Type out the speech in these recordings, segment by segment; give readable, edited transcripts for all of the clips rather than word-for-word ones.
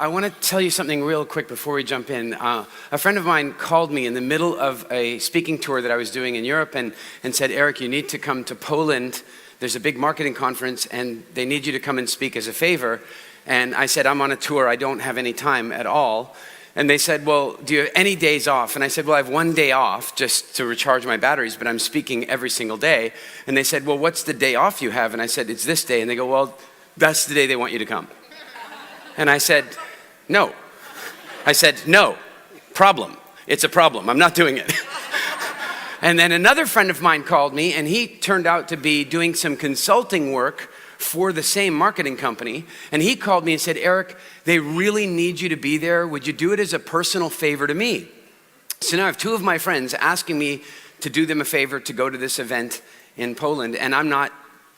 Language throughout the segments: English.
I want to tell you something real quick before we jump in. A friend of mine called me in the middle of a speaking tour that I was doing in Europe and said, Eric, you need to come to Poland. There's a big marketing conference and they need you to come and speak as a favor. And I said, I'm on a tour. I don't have any time at all. And they said, well, do you have any days off? And I said, well, I have one day off just to recharge my batteries, but I'm speaking every single day. And they said, well, what's the day off you have? And I said, it's this day. And they go, well, that's the day they want you to come. And I said, no. I said, no, problem. It's a problem. I'm not doing it. And then another friend of mine called me, and he turned out to be doing some consulting work for the same marketing company. And he called me and said, Eric, they really need you to be there. Would you do it as a personal favor to me? So now I have two of my friends asking me to do them a favor to go to this event in Poland. And I'm not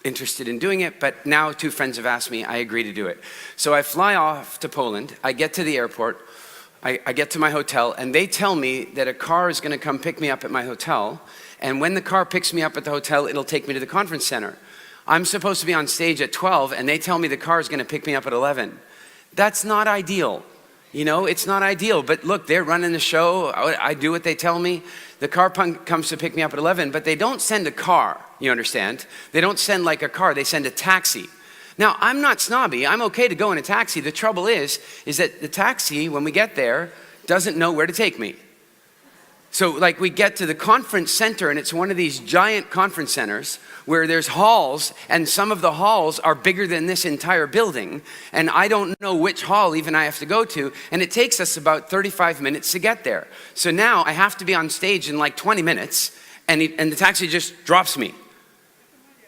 interested in doing it, but now two friends have asked me, I agree to do it. So I fly off to Poland. I get to the airport. I get to my hotel, and they tell me that a car is going to come pick me up at my hotel. And when the car picks me up at the hotel, it'll take me to the conference center. I'm supposed to be on stage at 12, and they tell me the car is going to pick me up at 11. That's not ideal. You know, it's not ideal. But look, they're running the show. I do what they tell me. The car comes to pick me up at 11, but they don't send a car, you understand? They don't send like a car. They send a taxi. Now, I'm not snobby. I'm okay to go in a taxi. The trouble is that the taxi, when we get there, doesn't know where to take me. So like we get to the conference center, and it's one of these giant conference centers where there's halls, and some of the halls are bigger than this entire building. And I don't know which hall even I have to go to. And it takes us about 35 minutes to get there. So now I have to be on stage in like 20 minutes, and the taxi just drops me.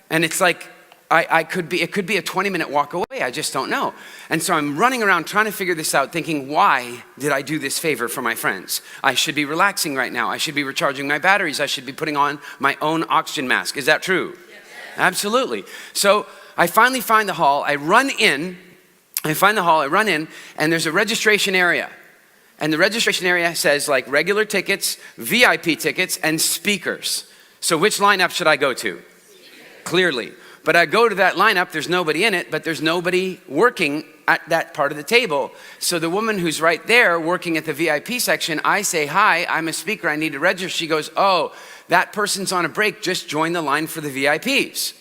And it's like, it could be a 20-minute walk away. I just don't know. And so I'm running around trying to figure this out, thinking, why did I do this favor for my friends? I should be relaxing right now. I should be recharging my batteries. I should be putting on my own oxygen mask. Is that true? Yes. Absolutely. So I finally find the hall. I run in, and there's a registration area. And the registration area says like regular tickets, VIP tickets, and speakers. So which lineup should I go to? Clearly. But I go to that lineup, there's nobody in it, but there's nobody working at that part of the table. So the woman who's right there working at the VIP section, I say, hi, I'm a speaker, I need to register. She goes, oh, that person's on a break, just join the line for the VIPs.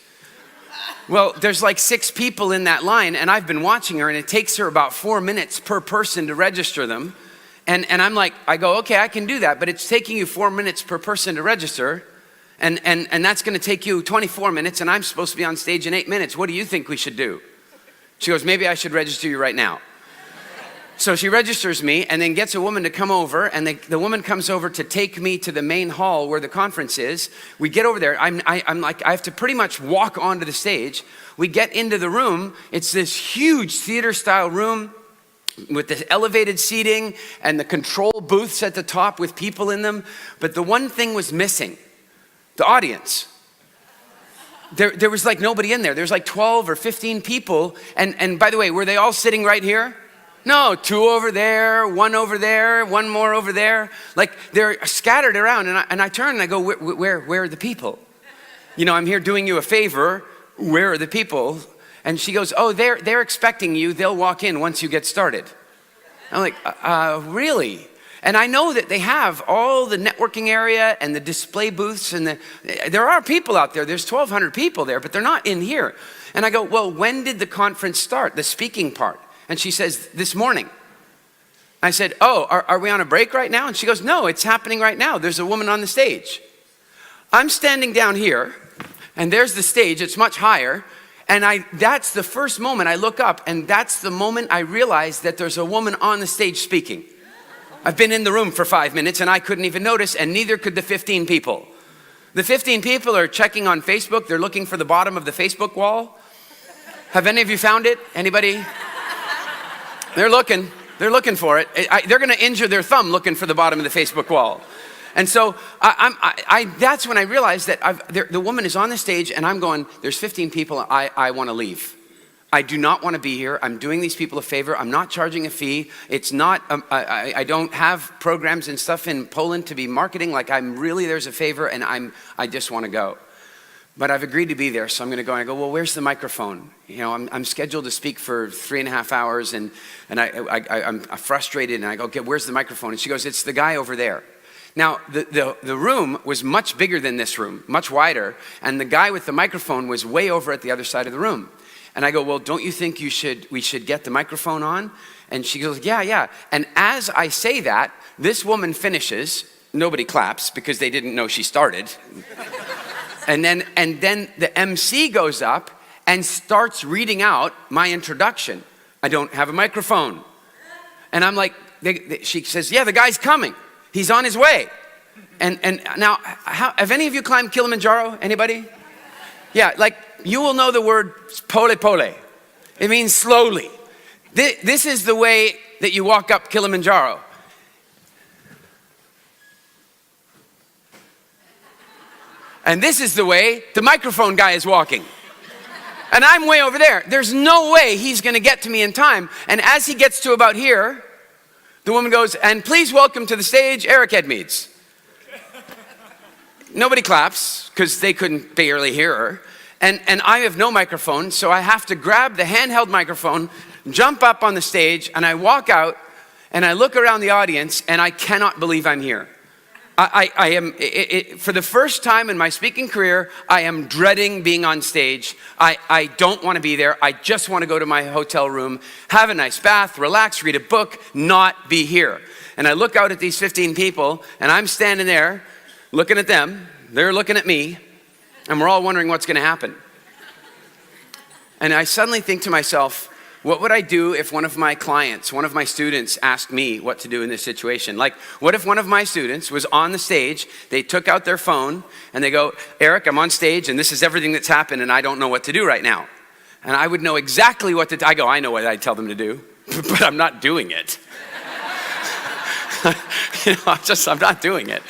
Well, there's like 6 people in that line, and I've been watching her, and it takes her about 4 minutes per person to register them. And I'm like, I go, okay, I can do that, but it's taking you 4 minutes per person to register. And that's going to take you 24 minutes, and I'm supposed to be on stage in 8 minutes. What do you think we should do? She goes, maybe I should register you right now. So she registers me and then gets a woman to come over, and the woman comes over to take me to the main hall where the conference is. We get over there. I'm like, I have to pretty much walk onto the stage. We get into the room. It's this huge theater-style room with the elevated seating and the control booths at the top with people in them. But the one thing was missing. The audience. There was like nobody in there. There's like 12 or 15 people. And by the way, were they all sitting right here? No, 2 over there, 1 over there, 1 more over there. Like they're scattered around. And I turn and I go, where are the people? You know, I'm here doing you a favor. Where are the people? And she goes, oh, they're expecting you. They'll walk in once you get started. I'm like, really? And I know that they have all the networking area and the display booths, and there are people out there. There's 1,200 people there, but they're not in here. And I go, well, when did the conference start, the speaking part? And she says, this morning. I said, oh, are we on a break right now? And she goes, no, it's happening right now. There's a woman on the stage. I'm standing down here, and there's the stage. It's much higher. And that's the first moment I look up, and that's the moment I realize that there's a woman on the stage speaking. I've been in the room for 5 minutes and I couldn't even notice, and neither could the 15 people. The 15 people are checking on Facebook. They're looking for the bottom of the Facebook wall. Have any of you found it? Anybody? They're looking for it. They're gonna injure their thumb looking for the bottom of the Facebook wall. And so that's when I realized that the woman is on the stage, and I'm going, there's 15 people, I wanna leave. I do not want to be here. I'm doing these people a favor. I'm not charging a fee. It's not, I don't have programs and stuff in Poland to be marketing. Like there's a favor, and I just want to go. but I've agreed to be there, so I'm going to go. And I go, well, where's the microphone? You know, I'm scheduled to speak for 3.5 hours, and I'm frustrated, and I go, okay, where's the microphone? And she goes, it's the guy over there. Now, the room was much bigger than this room, much wider, and the guy with the microphone was way over at the other side of the room. And I go, well, don't you think we should get the microphone on? And she goes, yeah. And as I say that, this woman finishes. Nobody claps because they didn't know she started. And then the MC goes up and starts reading out my introduction. I don't have a microphone. And I'm like, she says, yeah, the guy's coming. He's on his way. And now, have any of you climbed Kilimanjaro? Anybody? Yeah, like you will know the word pole pole. It means slowly. This is the way that you walk up Kilimanjaro. And this is the way the microphone guy is walking. And I'm way over there. There's no way he's going to get to me in time. And as he gets to about here, the woman goes, and please welcome to the stage, Eric Edmeades. Nobody claps because they couldn't barely hear her. And I have no microphone, so I have to grab the handheld microphone, jump up on the stage, and I walk out, and I look around the audience, and I cannot believe I'm here. I am, for the first time in my speaking career, I am dreading being on stage. I don't want to be there. I just want to go to my hotel room, have a nice bath, relax, read a book, not be here. And I look out at these 15 people, and I'm standing there looking at them. They're looking at me, and we're all wondering what's going to happen. And I suddenly think to myself, what would I do if one of my clients, one of my students asked me what to do in this situation? Like, what if one of my students was on the stage, they took out their phone, and they go, Eric, I'm on stage, and this is everything that's happened, and I don't know what to do right now. And I would know exactly what to do. I go, I know what I'd tell them to do, but I'm not doing it. I'm not doing it.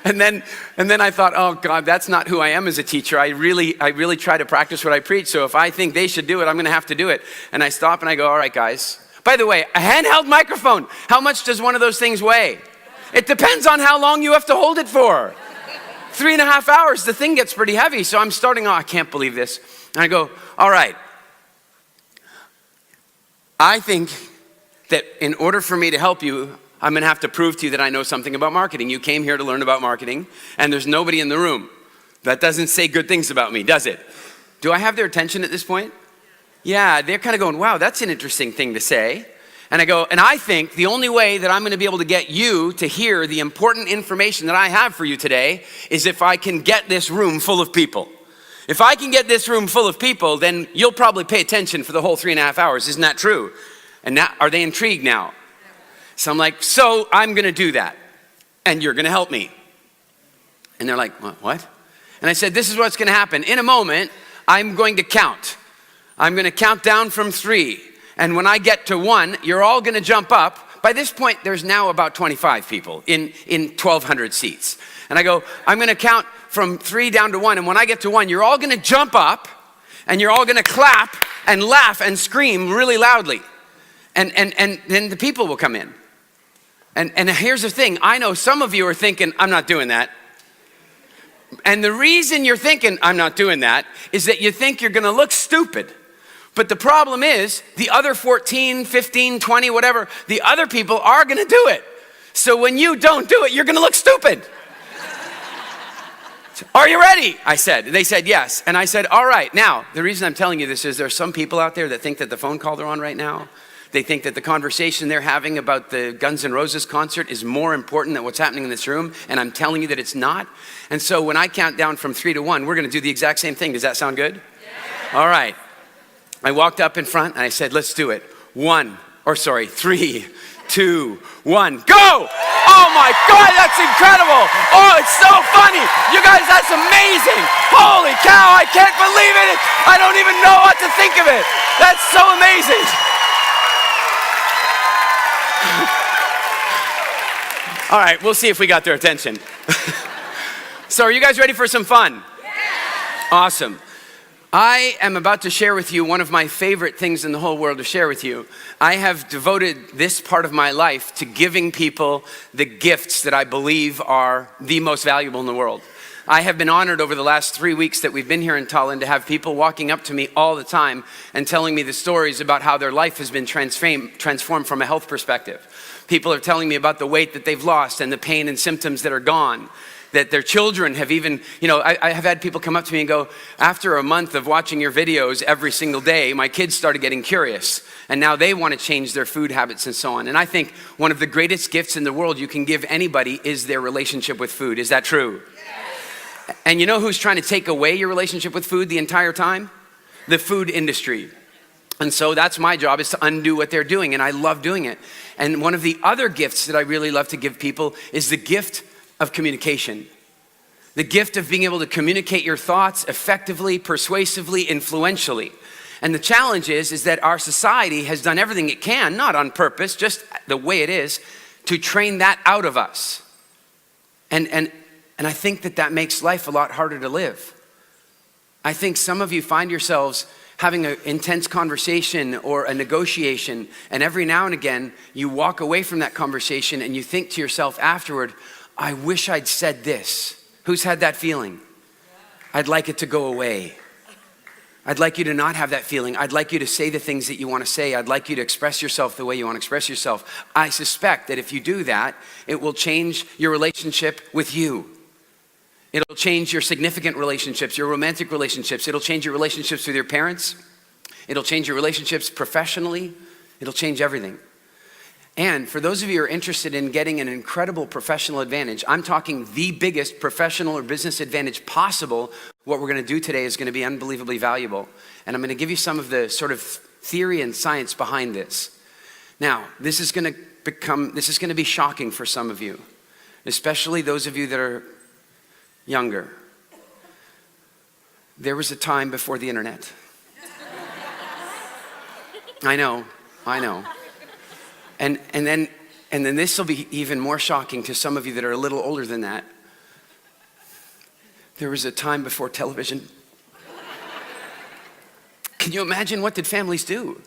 And then I thought, oh God, that's not who I am as a teacher. I really try to practice what I preach. So if I think they should do it, I'm going to have to do it. And I stop and I go, all right, guys. By the way, a handheld microphone. How much does one of those things weigh? It depends on how long you have to hold it for. 3.5 hours, the thing gets pretty heavy. So I'm starting, I can't believe this. And I go, all right. I think that in order for me to help you, I'm going to have to prove to you that I know something about marketing. You came here to learn about marketing, and there's nobody in the room. That doesn't say good things about me, does it? Do I have their attention at this point? Yeah, they're kind of going, wow, that's an interesting thing to say. And I go, and I think the only way that I'm going to be able to get you to hear the important information that I have for you today is if I can get this room full of people. If I can get this room full of people, then you'll probably pay attention for the whole 3.5 hours. Isn't that true? And now, are they intrigued now? So I'm like, so I'm going to do that, and you're going to help me. And they're like, what? And I said, this is what's going to happen. In a moment, I'm going to count. I'm going to count down from 3. And when I get to 1, you're all going to jump up. By this point, there's now about 25 people in 1,200 seats. And I go, I'm going to count from 3 down to 1. And when I get to 1, you're all going to jump up, and you're all going to clap and laugh and scream really loudly. And then the people will come in. And here's the thing. I know some of you are thinking, I'm not doing that. And the reason you're thinking, I'm not doing that, is that you think you're going to look stupid. But the problem is, the other 14, 15, 20, whatever, the other people are going to do it. So when you don't do it, you're going to look stupid. Are you ready? I said. They said yes. And I said, all right. Now, the reason I'm telling you this is there's some people out there that think that the phone call they're on right now, they think that the conversation they're having about the Guns N' Roses concert is more important than what's happening in this room, and I'm telling you that it's not. And so when I count down from 3 to 1, we're going to do the exact same thing. Does that sound good? Yeah. All right. I walked up in front, and I said, let's do it. 3, 2, 1, go! Oh my God, that's incredible! Oh, it's so funny! You guys, that's amazing! Holy cow, I can't believe it! I don't even know what to think of it! That's so amazing! All right, we'll see if we got their attention. So are you guys ready for some fun? Yeah. Awesome. I am about to share with you one of my favorite things in the whole world to share with you. I have devoted this part of my life to giving people the gifts that I believe are the most valuable in the world. I have been honored over the last 3 weeks that we've been here in Tallinn to have people walking up to me all the time and telling me the stories about how their life has been transformed from a health perspective. People are telling me about the weight that they've lost and the pain and symptoms that are gone. That their children have even, I have had people come up to me and go, after a month of watching your videos every single day, my kids started getting curious. And now they want to change their food habits and so on. And I think one of the greatest gifts in the world you can give anybody is their relationship with food. Is that true? Yes. And you know who's trying to take away your relationship with food the entire time? The food industry. And so that's my job, is to undo what they're doing. And I love doing it. And one of the other gifts that I really love to give people is the gift of communication. The gift of being able to communicate your thoughts effectively, persuasively, influentially. And the challenge is that our society has done everything it can, not on purpose, just the way it is, to train that out of us. And I think that makes life a lot harder to live. I think some of you find yourselves having an intense conversation or a negotiation, and every now and again, you walk away from that conversation and you think to yourself afterward, I wish I'd said this. Who's had that feeling? I'd like it to go away. I'd like you to not have that feeling. I'd like you to say the things that you want to say. I'd like you to express yourself the way you want to express yourself. I suspect that if you do that, it will change your relationship with you. It'll change your significant relationships, your romantic relationships. It'll change your relationships with your parents. It'll change your relationships professionally. It'll change everything. And for those of you who are interested in getting an incredible professional advantage, I'm talking the biggest professional or business advantage possible. What we're going to do today is going to be unbelievably valuable. And I'm going to give you some of the sort of theory and science behind this. Now, this is going to be shocking for some of you, especially those of you that are younger. There was a time before the internet. I know. And then this will be even more shocking to some of you that are a little older than that. There was a time before television. Can you imagine, what did families do?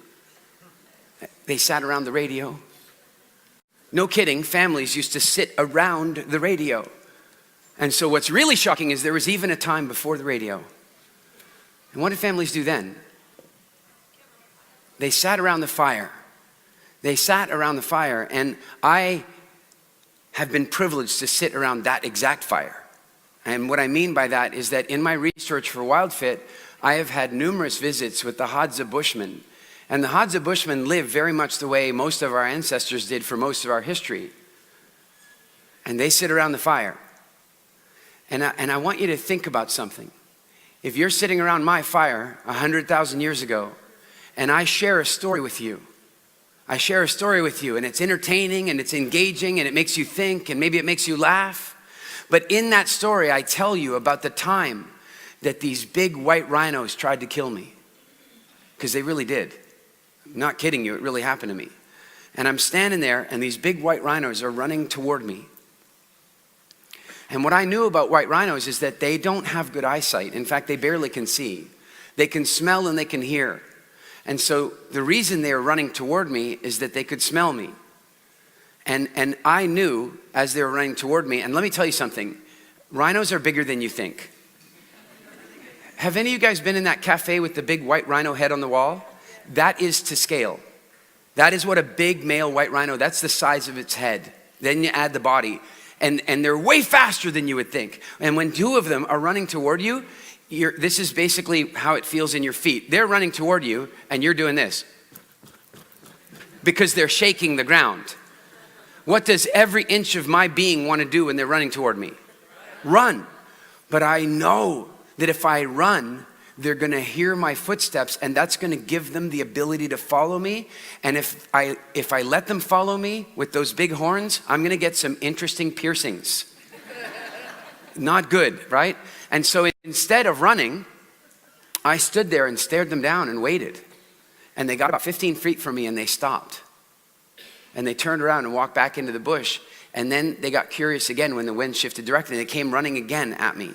They sat around the radio. No kidding, families used to sit around the radio. And so what's really shocking is there was even a time before the radio. And what did families do then? They sat around the fire. They sat around the fire, and I have been privileged to sit around that exact fire. And what I mean by that is that in my research for WildFit, I have had numerous visits with the Hadza Bushmen. And the Hadza Bushmen live very much the way most of our ancestors did for most of our history. And they sit around the fire. And I want you to think about something. If you're sitting around my fire 100,000 years ago, and I share a story with you, and it's entertaining and it's engaging and it makes you think and maybe it makes you laugh. But in that story, I tell you about the time that these big white rhinos tried to kill me. Because they really did. I'm not kidding you, it really happened to me. And I'm standing there and these big white rhinos are running toward me. And what I knew about white rhinos is that they don't have good eyesight. In fact, they barely can see. They can smell and they can hear. And so the reason they were running toward me is that they could smell me. And I knew as they were running toward me, and let me tell you something, rhinos are bigger than you think. Have any of you guys been in that cafe with the big white rhino head on the wall? That is to scale. That is what a big male white rhino, that's the size of its head. Then you add the body. And they're way faster than you would think. And when two of them are running toward you, this is basically how it feels in your feet. They're running toward you and you're doing this. Because they're shaking the ground. What does every inch of my being want to do when they're running toward me? Run. But I know that if I run, they're going to hear my footsteps and that's going to give them the ability to follow me. And if I let them follow me with those big horns, I'm going to get some interesting piercings. Not good, right? And so instead of running, I stood there and stared them down and waited. And they got about 15 feet from me and they stopped. And they turned around and walked back into the bush. And then they got curious again when the wind shifted directly. They came running again at me.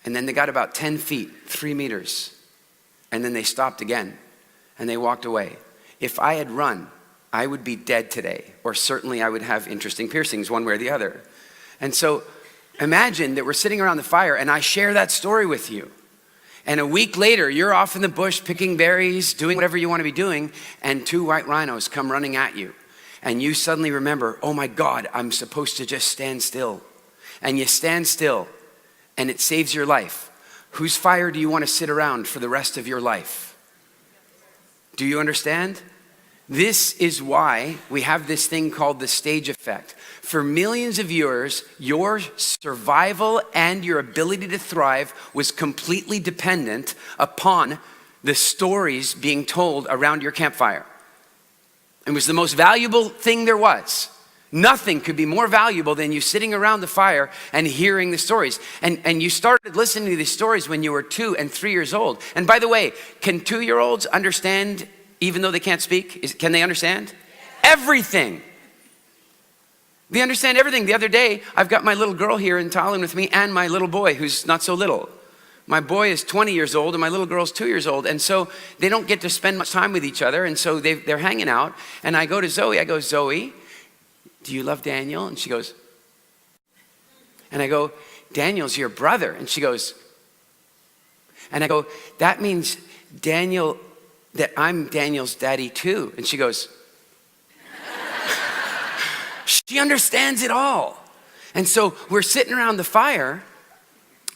And then they got about 10 feet, 3 meters. And then they stopped again. And they walked away. If I had run, I would be dead today. Or certainly I would have interesting piercings one way or the other. And so Imagine that we're sitting around the fire and I share that story with you. And a week later, you're off in the bush picking berries, doing whatever you want to be doing, and 2 white rhinos come running at you. And you suddenly remember, oh my God, I'm supposed to just stand still. And you stand still, and it saves your life. Whose fire do you want to sit around for the rest of your life? Do you understand? This is why we have this thing called the stage effect. For millions of years, your survival and your ability to thrive was completely dependent upon the stories being told around your campfire. It was the most valuable thing there was. Nothing could be more valuable than you sitting around the fire and hearing the stories. And you started listening to these stories when you were 2 and 3 years old. And by the way, can 2-year-olds understand even though they can't speak? Can they understand? Everything. They understand everything. The other day, I've got my little girl here in Tallinn with me and my little boy who's not so little. My boy is 20 years old and my little girl's 2 years old. And so they don't get to spend much time with each other. And so they're hanging out. And I go to Zoe, I go, Zoe, do you love Daniel? And she goes, and I go, Daniel's your brother. And she goes, and I go, that means Daniel, that I'm Daniel's daddy too. And she goes, she understands it all. And so we're sitting around the fire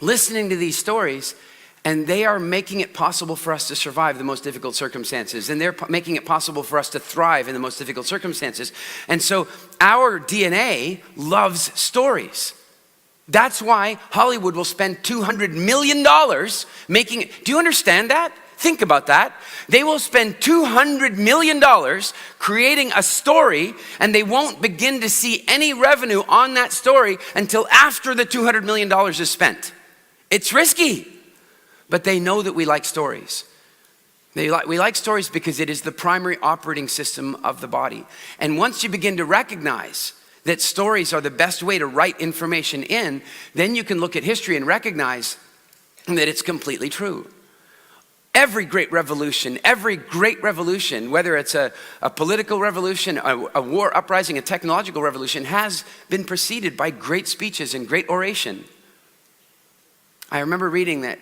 listening to these stories, and they are making it possible for us to survive the most difficult circumstances. And they're making it possible for us to thrive in the most difficult circumstances. And so our DNA loves stories. That's why Hollywood will spend $200 million making it. Do you understand that? Think about that. They will spend $200 million creating a story, and they won't begin to see any revenue on that story until after the $200 million is spent. It's risky, but they know that we like stories. We like stories because it is the primary operating system of the body. And once you begin to recognize that stories are the best way to write information in, then you can look at history and recognize that it's completely true. Every great revolution, whether it's a political revolution, a war uprising, a technological revolution, has been preceded by great speeches and great oration. I remember reading that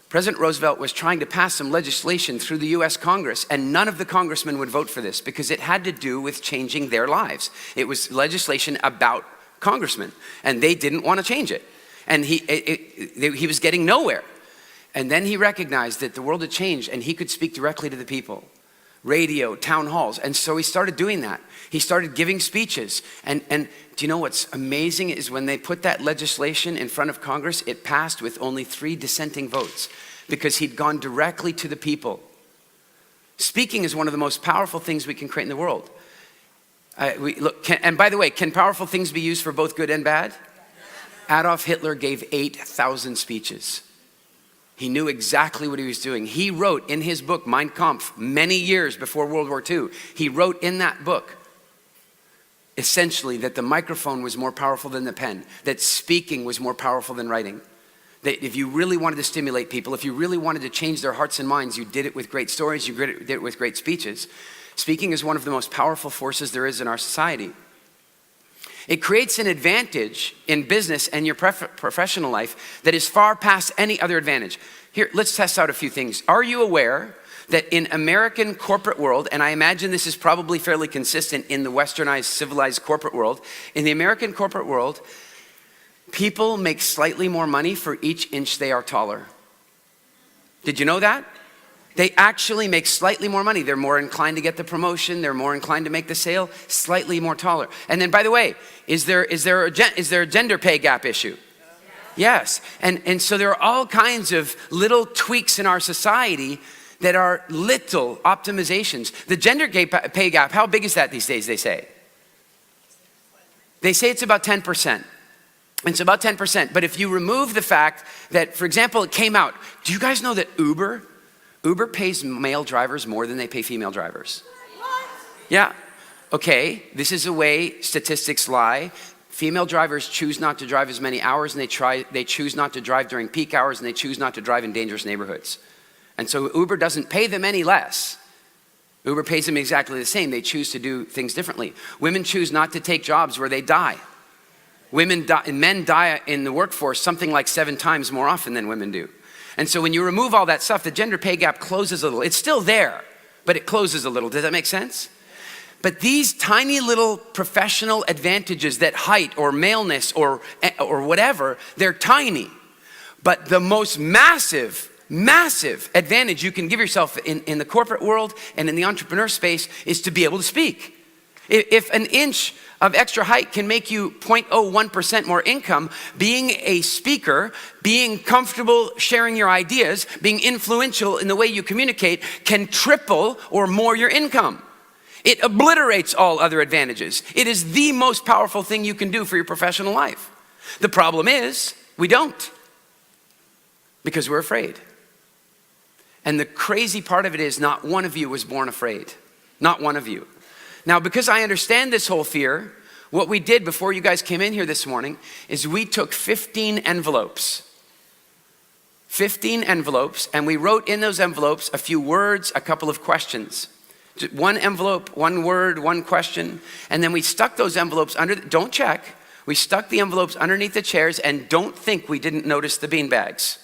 President Roosevelt was trying to pass some legislation through the US Congress, and none of the congressmen would vote for this because it had to do with changing their lives. It was legislation about congressmen, and they didn't want to change it. And he was getting nowhere. And then he recognized that the world had changed and he could speak directly to the people. Radio, town halls. And so he started doing that. He started giving speeches. And do you know what's amazing is when they put that legislation in front of Congress, it passed with only 3 dissenting votes because he'd gone directly to the people. Speaking is one of the most powerful things we can create in the world. And by the way, can powerful things be used for both good and bad? Adolf Hitler gave 8,000 speeches. He knew exactly what he was doing. He wrote in his book, Mein Kampf, many years before World War II, he wrote in that book, essentially, that the microphone was more powerful than the pen, that speaking was more powerful than writing. That if you really wanted to stimulate people, if you really wanted to change their hearts and minds, you did it with great stories, you did it with great speeches. Speaking is one of the most powerful forces there is in our society. It creates an advantage in business and your professional life that is far past any other advantage. Here, let's test out a few things. Are you aware that in American corporate world, and I imagine this is probably fairly consistent in the westernized, civilized corporate world, in the American corporate world, people make slightly more money for each inch they are taller. Did you know that? They actually make slightly more money. They're more inclined to get the promotion. They're more inclined to make the sale, slightly more taller. And then, by the way, is there a gender pay gap issue? Yes. And so there are all kinds of little tweaks in our society that are little optimizations. The gender pay gap, how big is that these days, they say? They say it's about 10%. It's about 10%. But if you remove the fact that, for example, it came out, do you guys know that Uber pays male drivers more than they pay female drivers? What? Yeah. Okay, this is the way statistics lie. Female drivers choose not to drive as many hours, and they choose not to drive during peak hours, and they choose not to drive in dangerous neighborhoods. And so Uber doesn't pay them any less. Uber pays them exactly the same. They choose to do things differently. Women choose not to take jobs where they die. Men die in the workforce something like 7 times more often than women do. And so when you remove all that stuff, the gender pay gap closes a little. It's still there, but it closes a little. Does that make sense? But these tiny little professional advantages, that height or maleness or whatever, they're tiny. But the most massive advantage you can give yourself in the corporate world and in the entrepreneur space is to be able to speak. If an inch of extra height can make you 0.01% more income, being a speaker, being comfortable sharing your ideas, being influential in the way you communicate can triple or more your income. It obliterates all other advantages. It is the most powerful thing you can do for your professional life. The problem is, we don't. Because we're afraid. And the crazy part of it is not one of you was born afraid. Not one of you. Now, because I understand this whole fear, what we did before you guys came in here this morning is we took 15 envelopes. 15 envelopes, and we wrote in those envelopes a few words, a couple of questions. Just one envelope, one word, one question, and then we stuck those envelopes under, don't check, we stuck the envelopes underneath the chairs, and don't think we didn't notice the bean bags.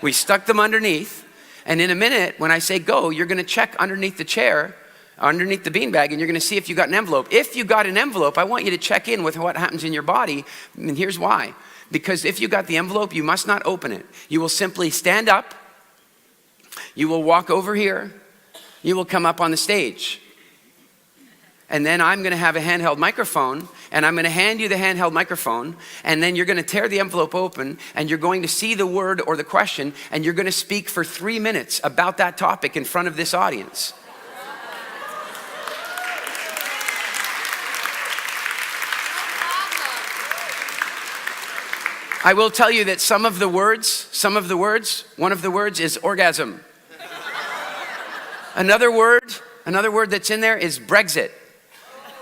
We stuck them underneath, and in a minute, when I say go, you're gonna check underneath the chair, underneath the beanbag, and you're gonna see if you got an envelope. If you got an envelope, I want you to check in with what happens in your body, and here's why. Because if you got the envelope, you must not open it. You will simply stand up, you will walk over here, you will come up on the stage. And then I'm gonna have a handheld microphone, and I'm gonna hand you the handheld microphone, and then you're gonna tear the envelope open, and you're going to see the word or the question, and you're gonna speak for 3 minutes about that topic in front of this audience. I will tell you that one of the words is orgasm. Another word that's in there is Brexit.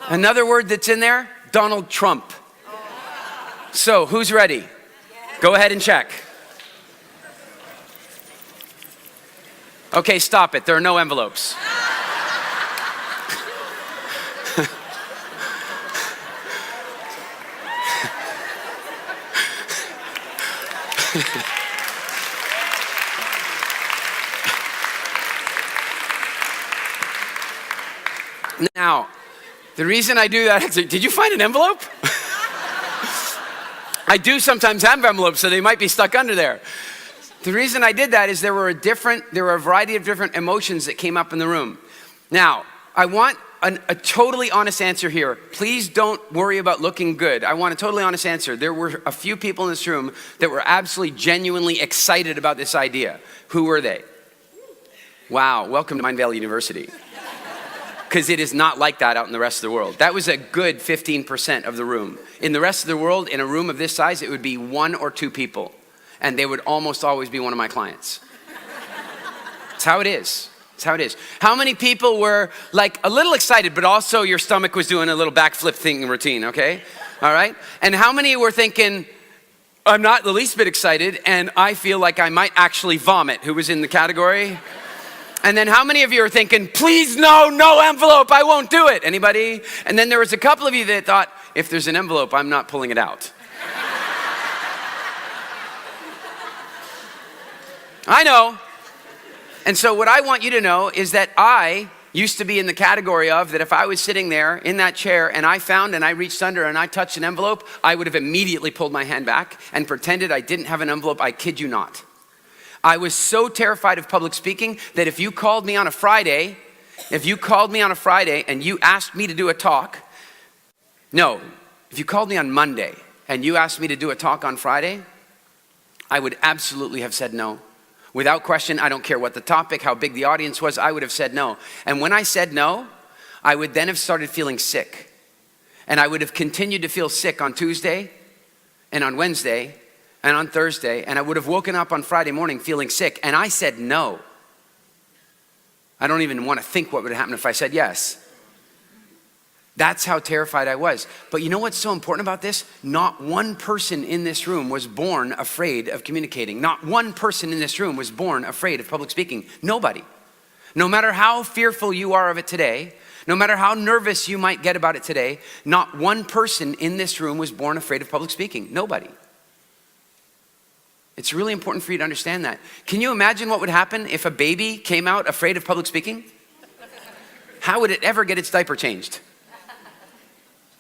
Another word that's in there, Donald Trump. So, who's ready? Go ahead and check. Okay, stop it. There are no envelopes. Now, the reason I do that is, did you find an envelope? I do sometimes have envelopes, so they might be stuck under there. The reason I did that is there were a variety of different emotions that came up in the room. Now, I want a totally honest answer here. Please don't worry about looking good. I want a totally honest answer. There were a few people in this room that were absolutely genuinely excited about this idea. Who were they? Wow, welcome to Mindvalley University. Because it is not like that out in the rest of the world. That was a good 15% of the room. In the rest of the world, in a room of this size, it would be 1 or 2 people. And they would almost always be one of my clients. That's how it is. That's how it is. How many people were like a little excited, but also your stomach was doing a little backflip thing routine, okay? All right? And how many were thinking, I'm not the least bit excited, and I feel like I might actually vomit? Who was in the category? And then how many of you are thinking, please no envelope, I won't do it? Anybody? And then there was a couple of you that thought, if there's an envelope, I'm not pulling it out. I know. And so what I want you to know is that I used to be in the category of that if I was sitting there in that chair and I reached under and I touched an envelope, I would have immediately pulled my hand back and pretended I didn't have an envelope. I kid you not. I was so terrified of public speaking that if you called me on a Friday and you asked me to do a talk, if you called me on Monday and you asked me to do a talk on Friday, I would absolutely have said no. Without question, I don't care what the topic, how big the audience was, I would have said no. And when I said no, I would then have started feeling sick. And I would have continued to feel sick on Tuesday and on Wednesday and on Thursday, and I would have woken up on Friday morning feeling sick, and I said no. I don't even want to think what would happen if I said yes. That's how terrified I was. But you know what's so important about this? Not one person in this room was born afraid of communicating. Not one person in this room was born afraid of public speaking. Nobody. No matter how fearful you are of it today, No matter how nervous you might get about it today, not one person in this room was born afraid of public speaking. Nobody. It's really important for you to understand that. Can you imagine what would happen if a baby came out afraid of public speaking? How would it ever get its diaper changed?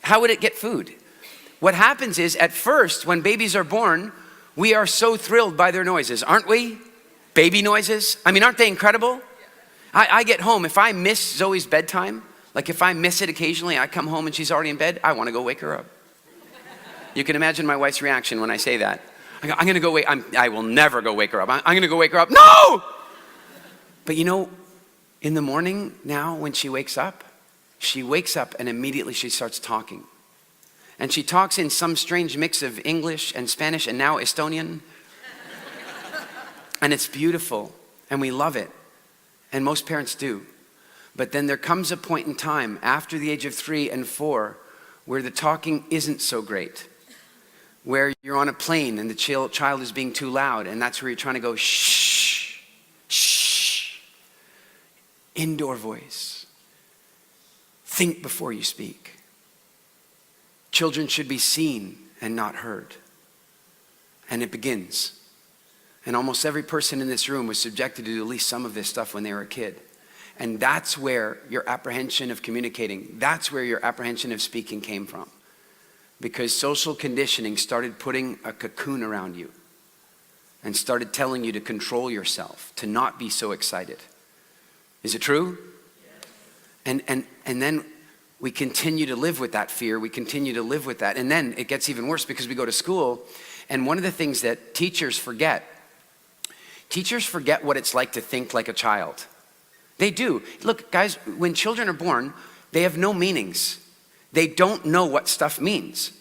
How would it get food? What happens is, at first, when babies are born, we are so thrilled by their noises, aren't we? Baby noises. I mean, aren't they incredible? I get home, if I miss Zoe's bedtime, like if I miss it occasionally, I come home and she's already in bed, I want to go wake her up. You can imagine my wife's reaction when I say that. I go, I'm going to go wake, I will never go wake her up. I'm going to go wake her up. No! But you know, in the morning now when she wakes up and immediately she starts talking. And she talks in some strange mix of English and Spanish and now Estonian. And it's beautiful and we love it. And most parents do. But then there comes a point in time after the age of 3 and 4 where the talking isn't so great. Where you're on a plane and the child is being too loud, and that's where you're trying to go, shh, shh. Indoor voice. Think before you speak. Children should be seen and not heard. And it begins. And almost every person in this room was subjected to at least some of this stuff when they were a kid. And that's where your apprehension of communicating, that's where your apprehension of speaking came from. Because social conditioning started putting a cocoon around you and started telling you to control yourself, to not be so excited. Is it true? Yes. And then we continue to live with that fear. We continue to live with that. And then it gets even worse because we go to school. And one of the things that teachers forget what it's like to think like a child. They do. Look, guys, when children are born, they have no meanings. They don't know what stuff means.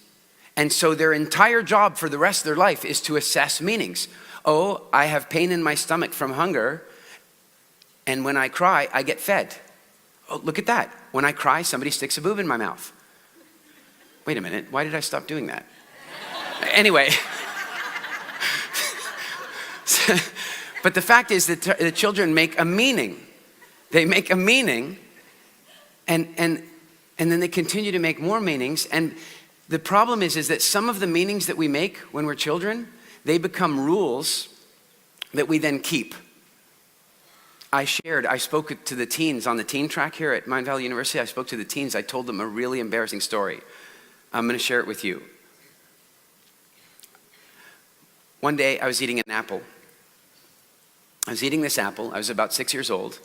And so their entire job for the rest of their life is to assess meanings. Oh, I have pain in my stomach from hunger, and when I cry, I get fed. Oh, look at that. When I cry, somebody sticks a boob in my mouth. Wait a minute, why did I stop doing that? Anyway. But the fact is that the children make a meaning. They make a meaning, and then they continue to make more meanings. And the problem is that some of the meanings that we make when we're children, they become rules that we then keep. I spoke to the teens on the teen track here at Mindvalley University. I spoke to the teens. I told them a really embarrassing story. I'm going to share it with you. One day I was eating an apple. I was eating this apple. I was about 6 years old.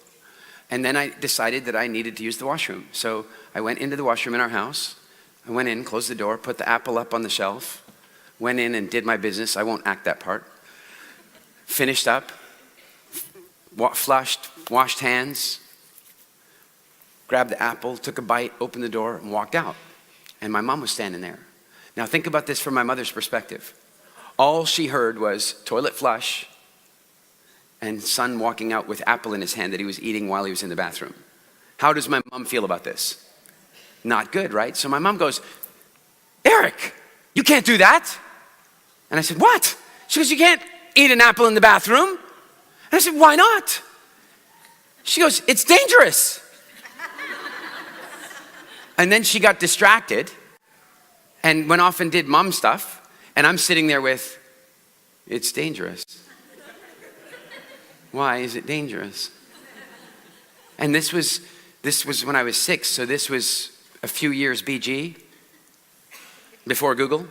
And then I decided that I needed to use the washroom. So I went into the washroom in our house. I went in, closed the door, put the apple up on the shelf, went in and did my business. I won't act that part. Finished up, flushed, washed hands, grabbed the apple, took a bite, opened the door, and walked out. And my mom was standing there. Now think about this from my mother's perspective. All she heard was toilet flush, and son walking out with apple in his hand that he was eating while he was in the bathroom. How does my mom feel about this? Not good, right? So my mom goes, Eric, you can't do that. And I said, what? She goes, you can't eat an apple in the bathroom. And I said, why not? She goes, it's dangerous. And then she got distracted and went off and did mom stuff. And I'm sitting there with, it's dangerous. Why is it dangerous? And this was when I was 6, so this was a few years BG, before Google.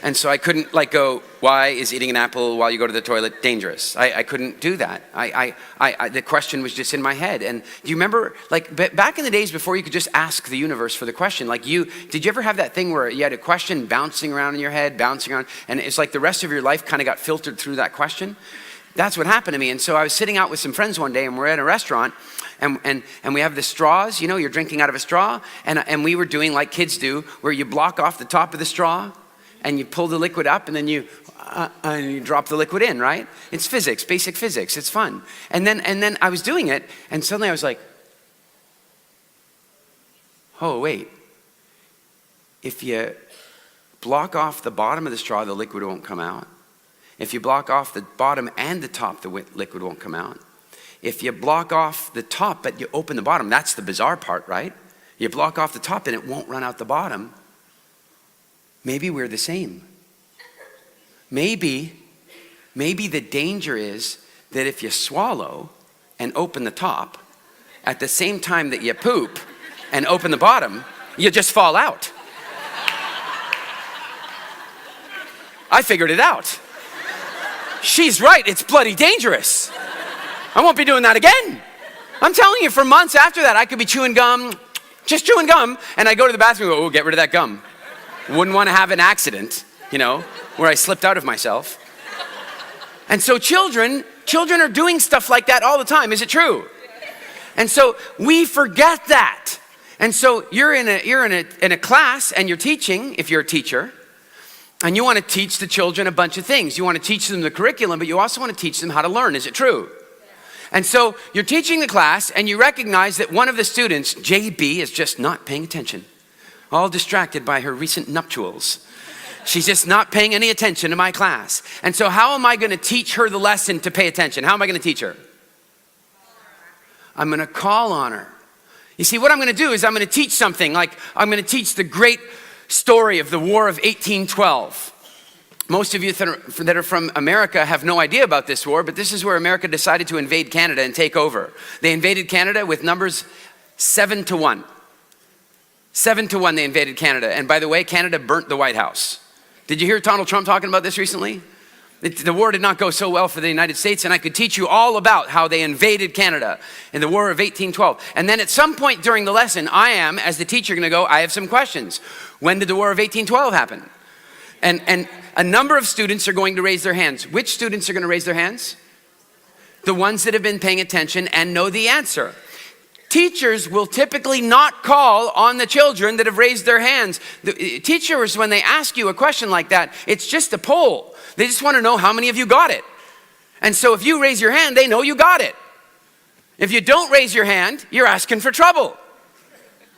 And so I couldn't go, why is eating an apple while you go to the toilet dangerous? I couldn't do that. The question was just in my head. And do you remember, back in the days before you could just ask the universe for the question, did you ever have that thing where you had a question bouncing around in your head, bouncing around, and it's like the rest of your life kind of got filtered through that question? That's what happened to me. And so I was sitting out with some friends one day, and we're at a restaurant, and we have the straws, you're drinking out of a straw, and we were doing like kids do, where you block off the top of the straw, and you pull the liquid up, and then you drop the liquid in, right? It's physics, basic physics, it's fun. And then I was doing it, and suddenly I was like, oh wait, if you block off the bottom of the straw, the liquid won't come out. If you block off the bottom and the top, the liquid won't come out. if you block off the top but you open the bottom, that's the bizarre part, right? You block off the top and it won't run out the bottom. Maybe we're the same. Maybe the danger is that if you swallow and open the top, at the same time that you poop and open the bottom, you just fall out. I figured it out. She's right, it's bloody dangerous. I won't be doing that again. I'm telling you, for months after that, I could be chewing gum, just chewing gum, and I go to the bathroom and go, oh, get rid of that gum. Wouldn't want to have an accident, where I slipped out of myself. And so children are doing stuff like that all the time. Is it true? And so we forget that. And so you're in a class and you're teaching, if you're a teacher, and you want to teach the children a bunch of things. You want to teach them the curriculum, but you also want to teach them how to learn. Is it true? And so you're teaching the class and you recognize that one of the students, JB, is just not paying attention. All distracted by her recent nuptials. She's just not paying any attention to my class. And so how am I going to teach her the lesson to pay attention? How am I going to teach her? I'm going to call on her. You see, what I'm going to do is I'm going to teach something, like I'm going to teach the great story of the War of 1812. Most of you that are from America have no idea about this war, but this is where America decided to invade Canada and take over. They invaded Canada with numbers 7-1. 7-1 they invaded Canada. And by the way, Canada burnt the White House. Did you hear Donald Trump talking about this recently? The war did not go so well for the United States, and I could teach you all about how they invaded Canada in the War of 1812. And then at some point during the lesson, I am, as the teacher, going to go, I have some questions. When did the War of 1812 happen? And a number of students are going to raise their hands. Which students are going to raise their hands? The ones that have been paying attention and know the answer. Teachers will typically not call on the children that have raised their hands. The teachers, when they ask you a question like that, it's just a poll. They just want to know how many of you got it. And so if you raise your hand, they know you got it. If you don't raise your hand, you're asking for trouble.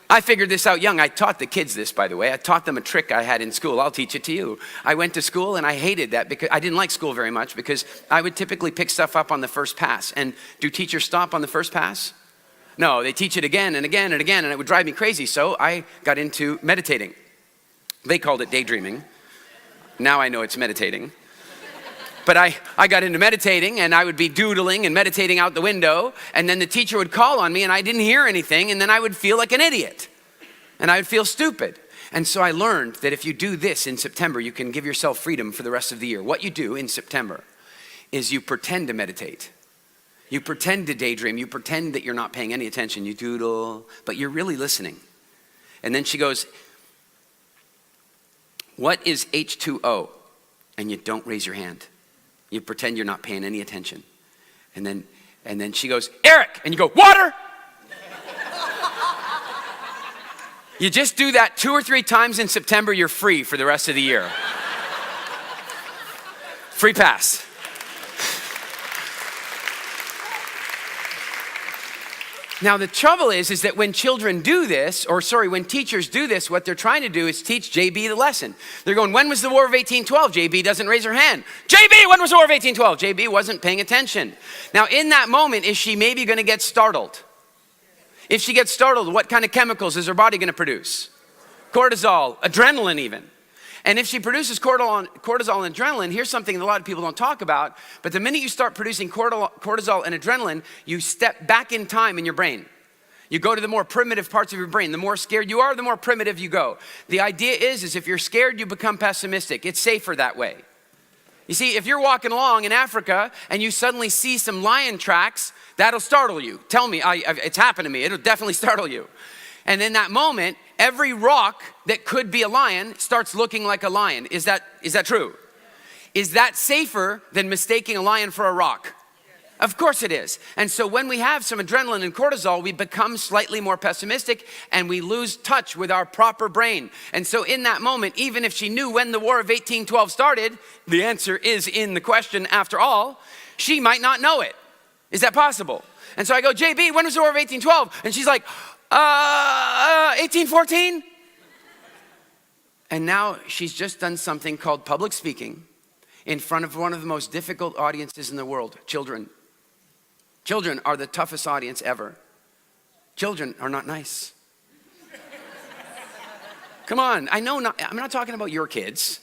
I figured this out young. I taught the kids this, by the way. I taught them a trick I had in school. I'll teach it to you. I went to school and I hated that because I didn't like school very much because I would typically pick stuff up on the first pass. And do teachers stop on the first pass? No, they teach it again and again and again, and it would drive me crazy. So I got into meditating. They called it daydreaming. Now I know it's meditating. But I got into meditating, and I would be doodling and meditating out the window, and then the teacher would call on me, and I didn't hear anything, and then I would feel like an idiot, and I would feel stupid. And so I learned that if you do this in September, you can give yourself freedom for the rest of the year. What you do in September is you pretend to meditate. You pretend to daydream. You pretend that you're not paying any attention. You doodle, but you're really listening. And then she goes, what is H2O? And you don't raise your hand. You pretend you're not paying any attention. And then she goes, Eric! And you go, water! You just do that 2 or 3 times in September, you're free for the rest of the year. Free pass. Now the trouble is that when children do this, when teachers do this, what they're trying to do is teach JB the lesson. They're going, when was the War of 1812? JB doesn't raise her hand. JB, when was the War of 1812? JB wasn't paying attention. Now in that moment, is she maybe going to get startled? If she gets startled, what kind of chemicals is her body going to produce? Cortisol, adrenaline even. And if she produces cortisol and adrenaline, here's something that a lot of people don't talk about, but the minute you start producing cortisol and adrenaline, you step back in time in your brain. You go to the more primitive parts of your brain. The more scared you are, the more primitive you go. The idea is if you're scared, you become pessimistic. It's safer that way. You see, if you're walking along in Africa and you suddenly see some lion tracks, that'll startle you. Tell me, it's happened to me. It'll definitely startle you. And in that moment, every rock that could be a lion starts looking like a lion. Is that true? Is that safer than mistaking a lion for a rock? Of course it is. And so when we have some adrenaline and cortisol, we become slightly more pessimistic and we lose touch with our proper brain. And so in that moment, even if she knew when the War of 1812 started, the answer is in the question after all, she might not know it. Is that possible? And so I go, JB, when was the War of 1812? And she's like, 1814? And now she's just done something called public speaking in front of one of the most difficult audiences in the world, children. Children are the toughest audience ever. Children are not nice. Come on, I'm not talking about your kids.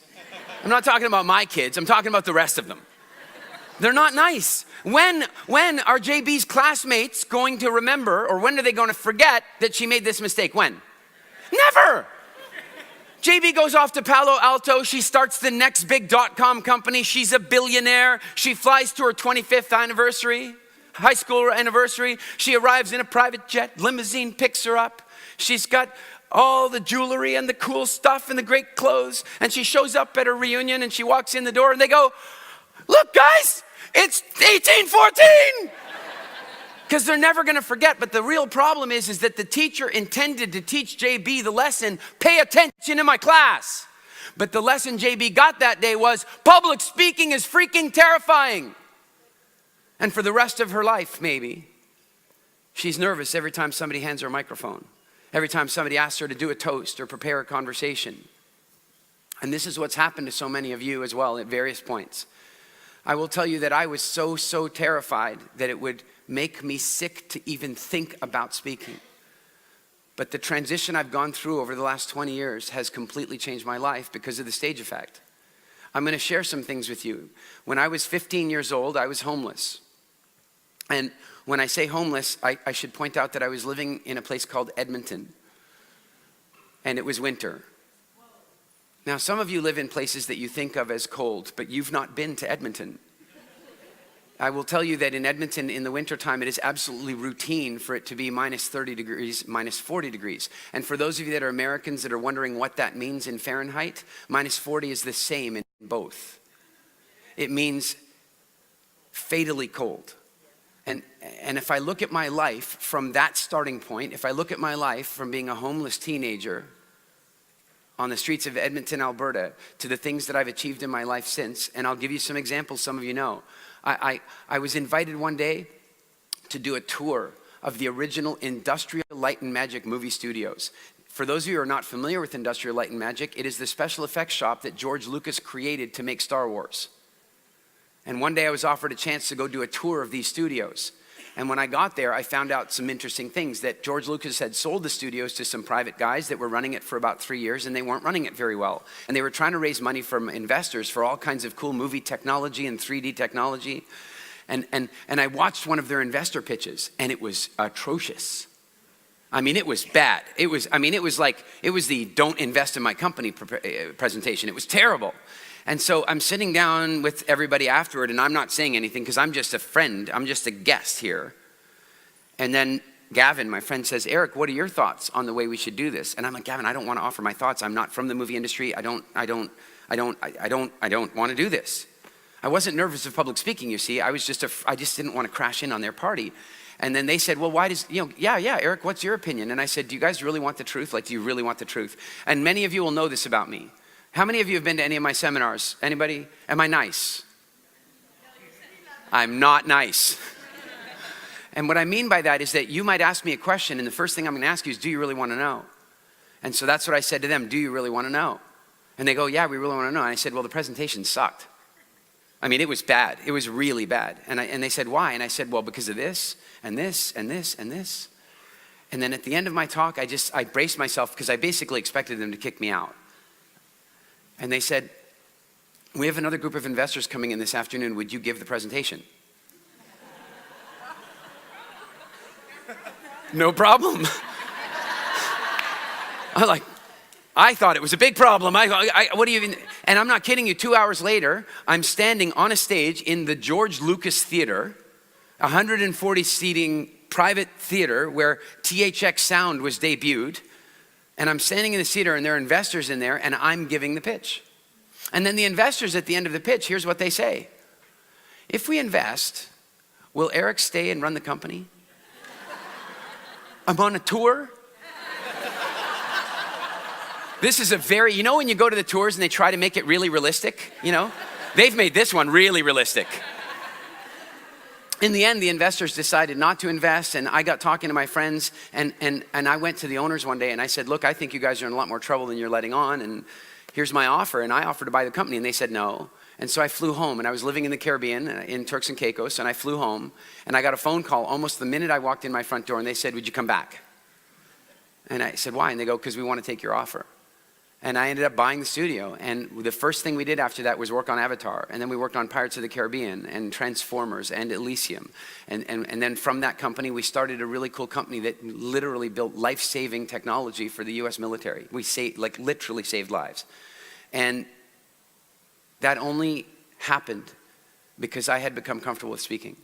I'm not talking about my kids. I'm talking about the rest of them. They're not nice. When are JB's classmates going to remember, or when are they going to forget that she made this mistake? When? Never. JB goes off to Palo Alto. She starts the next big .com company. She's a billionaire. She flies to her 25th anniversary, high school anniversary. She arrives in a private jet. Limousine picks her up. She's got all the jewelry and the cool stuff and the great clothes. And she shows up at her reunion and she walks in the door and they go, "Look, guys, it's 1814. Because they're never going to forget. But the real problem is that the teacher intended to teach JB the lesson, pay attention in my class. But the lesson JB got that day was, public speaking is freaking terrifying. And for the rest of her life, maybe, she's nervous every time somebody hands her a microphone. Every time somebody asks her to do a toast or prepare a conversation. And this is what's happened to so many of you as well at various points. I will tell you that I was so terrified that it would make me sick to even think about speaking. But the transition I've gone through over the last 20 years has completely changed my life because of the stage effect. I'm going to share some things with you. When I was 15 years old, I was homeless. And when I say homeless, I should point out that I was living in a place called Edmonton. And it was winter. Now, some of you live in places that you think of as cold, but you've not been to Edmonton. I will tell you that in Edmonton in the wintertime, it is absolutely routine for it to be minus 30 degrees, minus 40 degrees. And for those of you that are Americans that are wondering what that means in Fahrenheit, minus 40 is the same in both. It means fatally cold. And if I look at my life from that starting point, if I look at my life from being a homeless teenager on the streets of Edmonton, Alberta, to the things that I've achieved in my life since, and I'll give you some examples some of you know. I was invited one day to do a tour of the original Industrial Light and Magic movie studios. For those of you who are not familiar with Industrial Light and Magic, it is the special effects shop that George Lucas created to make Star Wars. And one day I was offered a chance to go do a tour of these studios. And when I got there, I found out some interesting things, that George Lucas had sold the studios to some private guys that were running it for about 3 years, and they weren't running it very well. And they were trying to raise money from investors for all kinds of cool movie technology and 3D technology. And I watched one of their investor pitches, and it was atrocious. I mean, it was bad. It was the don't invest in my company presentation. It was terrible. And so I'm sitting down with everybody afterward, and I'm not saying anything because I'm just a friend. I'm just a guest here. And then Gavin, my friend, says, "Eric, what are your thoughts on the way we should do this?" And I'm like, "Gavin, I don't want to offer my thoughts. I'm not from the movie industry. I don't want to do this." I wasn't nervous of public speaking, you see. I just didn't want to crash in on their party. And then they said, "Well, why does, Eric, what's your opinion?" And I said, "Do you guys really want the truth? Like, do you really want the truth?" And many of you will know this about me. How many of you have been to any of my seminars? Anybody? Am I nice? I'm not nice. And what I mean by that is that you might ask me a question, and the first thing I'm going to ask you is, do you really want to know? And so that's what I said to them, do you really want to know? And they go, yeah, we really want to know. And I said, well, the presentation sucked. I mean, it was bad. It was really bad. And they said, why? And I said, well, because of this, and this, and this, and this. And then at the end of my talk, I braced myself because I basically expected them to kick me out. And they said, we have another group of investors coming in this afternoon. Would you give the presentation? No problem. I thought it was a big problem. What do you even? And I'm not kidding you. 2 hours later, I'm standing on a stage in the George Lucas Theater, 140 seating private theater where THX Sound was debuted. And I'm standing in the theater and there are investors in there and I'm giving the pitch. And then the investors at the end of the pitch, here's what they say. If we invest, will Eric stay and run the company? I'm on a tour. This is when you go to the tours and they try to make it really realistic, they've made this one really realistic. In the end, the investors decided not to invest, and I got talking to my friends, and I went to the owners one day, and I said, look, I think you guys are in a lot more trouble than you're letting on, and here's my offer. And I offered to buy the company, and they said no. And so I flew home, and I was living in the Caribbean, in Turks and Caicos, and I flew home, and I got a phone call almost the minute I walked in my front door, and they said, would you come back? And I said, why? And they go, because we want to take your offer. And I ended up buying the studio, and the first thing we did after that was work on Avatar, and then we worked on Pirates of the Caribbean, and Transformers, and Elysium. And then from that company, we started a really cool company that literally built life-saving technology for the US military. We literally saved lives. And that only happened because I had become comfortable with speaking.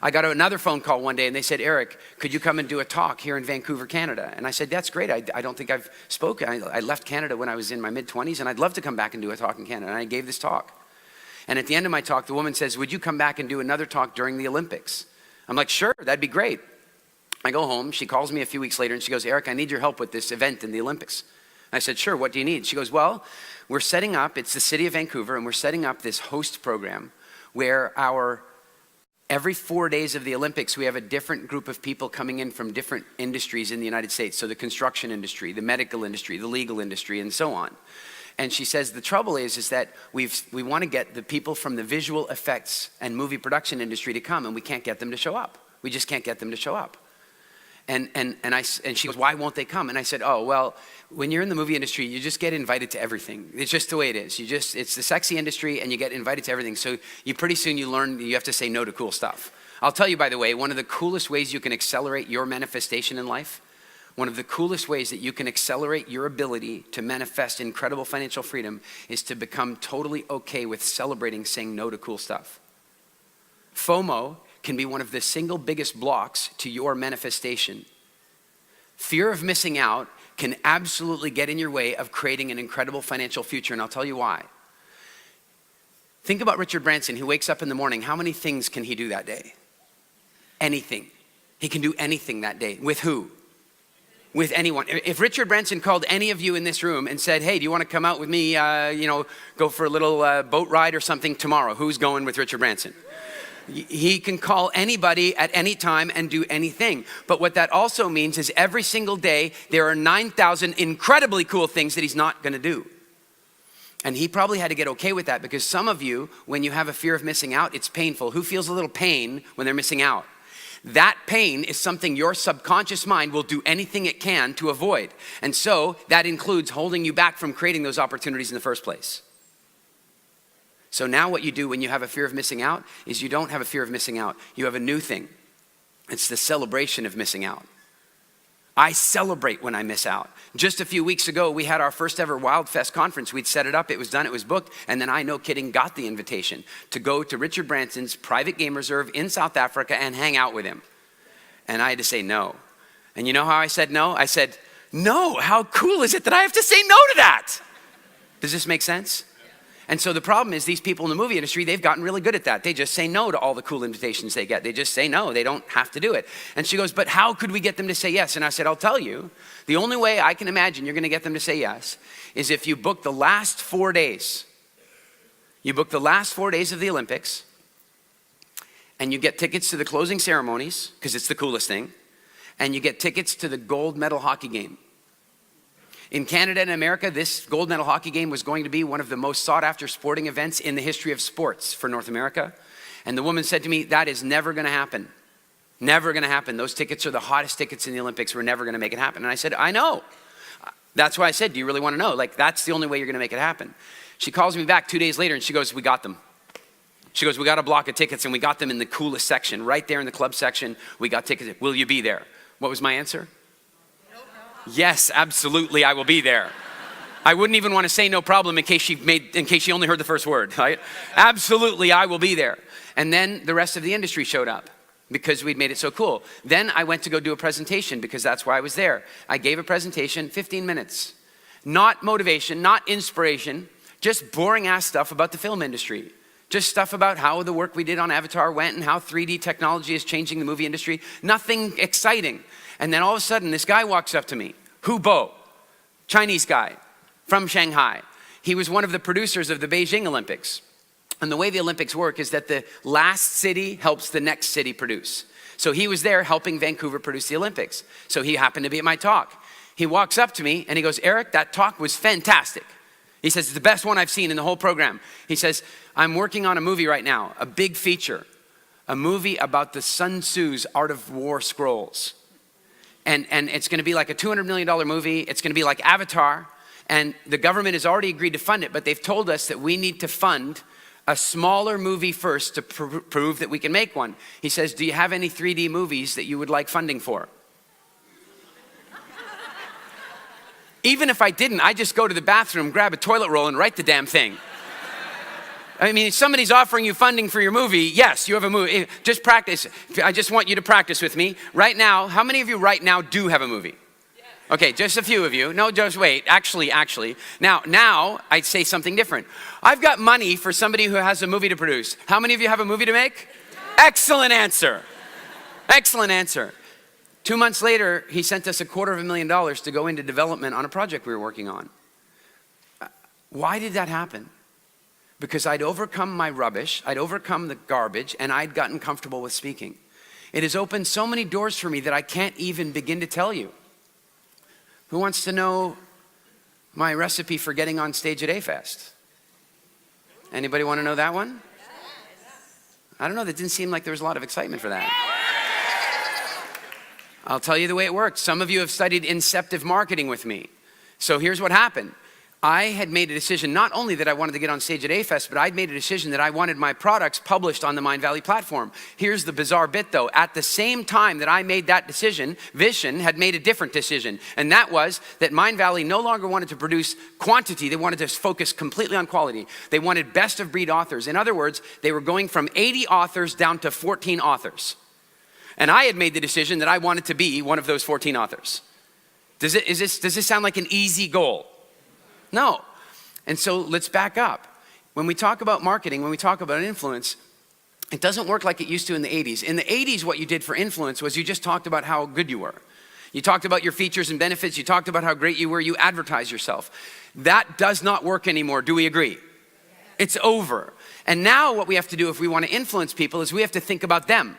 I got another phone call one day and they said, Eric, could you come and do a talk here in Vancouver, Canada? And I said, that's great. I don't think I've spoken. I left Canada when I was in my mid-20s and I'd love to come back and do a talk in Canada. And I gave this talk. And at the end of my talk, the woman says, would you come back and do another talk during the Olympics? I'm like, sure, that'd be great. I go home. She calls me a few weeks later and she goes, Eric, I need your help with this event in the Olympics. I said, sure, what do you need? She goes, well, we're setting up, it's the city of Vancouver, and we're setting up this host program where every 4 days of the Olympics, we have a different group of people coming in from different industries in the United States. So the construction industry, the medical industry, the legal industry, and so on. And she says, the trouble is that we want to get the people from the visual effects and movie production industry to come, and we can't get them to show up. We just can't get them to show up. And she goes, why won't they come? And I said, oh, well, when you're in the movie industry, you just get invited to everything. It's just the way it is. It's the sexy industry and you get invited to everything. So pretty soon you learn you have to say no to cool stuff. I'll tell you, by the way, one of the coolest ways you can accelerate your manifestation in life, one of the coolest ways that you can accelerate your ability to manifest incredible financial freedom is to become totally okay with celebrating saying no to cool stuff. FOMO can be one of the single biggest blocks to your manifestation. Fear of missing out can absolutely get in your way of creating an incredible financial future, and I'll tell you why. Think about Richard Branson, who wakes up in the morning. How many things can he do that day? Anything. He can do anything that day. With who? With anyone. If Richard Branson called any of you in this room and said, hey, do you want to come out with me, go for a little boat ride or something tomorrow? Who's going with Richard Branson? He can call anybody at any time and do anything. But what that also means is every single day, there are 9,000 incredibly cool things that he's not going to do. And he probably had to get okay with that because some of you, when you have a fear of missing out, it's painful. Who feels a little pain when they're missing out? That pain is something your subconscious mind will do anything it can to avoid. And so that includes holding you back from creating those opportunities in the first place. So now what you do when you have a fear of missing out is you don't have a fear of missing out. You have a new thing. It's the celebration of missing out. I celebrate when I miss out. Just a few weeks ago, we had our first ever Wildfest conference. We'd set it up, it was done, it was booked, and then I, no kidding, got the invitation to go to Richard Branson's private game reserve in South Africa and hang out with him. And I had to say no. And you know how I said no? I said, no, how cool is it that I have to say no to that? Does this make sense? And so the problem is these people in the movie industry, they've gotten really good at that. They just say no to all the cool invitations they get. They just say no. They don't have to do it. And she goes, but how could we get them to say yes? And I said, I'll tell you, the only way I can imagine you're going to get them to say yes is if you book the last 4 days. You book the last 4 days of the Olympics and you get tickets to the closing ceremonies because it's the coolest thing. And you get tickets to the gold medal hockey game. In Canada and America, this gold medal hockey game was going to be one of the most sought after sporting events in the history of sports for North America. And the woman said to me, that is never going to happen. Never going to happen. Those tickets are the hottest tickets in the Olympics. We're never going to make it happen. And I said, I know. That's why I said, do you really want to know? That's the only way you're going to make it happen. She calls me back 2 days later and she goes, we got them. She goes, we got a block of tickets and we got them in the coolest section. Right there in the club section, we got tickets. Will you be there? What was my answer? Yes, absolutely, I will be there. I wouldn't even want to say no problem in case she only heard the first word, right? Absolutely, I will be there. And then the rest of the industry showed up because we'd made it so cool. Then I went to go do a presentation because that's why I was there. I gave a presentation, 15 minutes. Not motivation, not inspiration, just boring ass stuff about the film industry. Just stuff about how the work we did on Avatar went and how 3D technology is changing the movie industry. Nothing exciting. And then all of a sudden, this guy walks up to me, Hu Bo, Chinese guy from Shanghai. He was one of the producers of the Beijing Olympics. And the way the Olympics work is that the last city helps the next city produce. So he was there helping Vancouver produce the Olympics. So he happened to be at my talk. He walks up to me and he goes, Eric, that talk was fantastic. He says, it's the best one I've seen in the whole program. He says, I'm working on a movie right now, a big feature, a movie about the Sun Tzu's Art of War scrolls. And it's gonna be like a $200 million movie. It's gonna be like Avatar. And the government has already agreed to fund it, but they've told us that we need to fund a smaller movie first to prove that we can make one. He says, do you have any 3D movies that you would like funding for? Even if I didn't, I just go to the bathroom, grab a toilet roll, and write the damn thing. I mean, if somebody's offering you funding for your movie, yes, you have a movie. Just practice. I just want you to practice with me. Right now, how many of you right now do have a movie? Okay, just a few of you. No, just wait. Actually. Now, I'd say something different. I've got money for somebody who has a movie to produce. How many of you have a movie to make? Excellent answer. Excellent answer. 2 months later, he sent us $250,000 to go into development on a project we were working on. Why did that happen? Because I'd overcome my rubbish, I'd overcome the garbage, and I'd gotten comfortable with speaking. It has opened so many doors for me that I can't even begin to tell you. Who wants to know my recipe for getting on stage at A-Fest? Anybody want to know that one? I don't know, that didn't seem like there was a lot of excitement for that. I'll tell you the way it worked. Some of you have studied inceptive marketing with me. So here's what happened. I had made a decision, not only that I wanted to get on stage at A-Fest, but I'd made a decision that I wanted my products published on the Mindvalley platform. Here's the bizarre bit though. At the same time that I made that decision, Vision had made a different decision. And that was that Mindvalley no longer wanted to produce quantity. They wanted to focus completely on quality. They wanted best of breed authors. In other words, they were going from 80 authors down to 14 authors. And I had made the decision that I wanted to be one of those 14 authors. Does this sound like an easy goal? No. And so let's back up. When we talk about marketing, when we talk about influence, it doesn't work like it used to in the 80s. In the 80s, what you did for influence was you just talked about how good you were. You talked about your features and benefits. You talked about how great you were. You advertised yourself. That does not work anymore. Do we agree? It's over. And now what we have to do if we want to influence people is we have to think about them.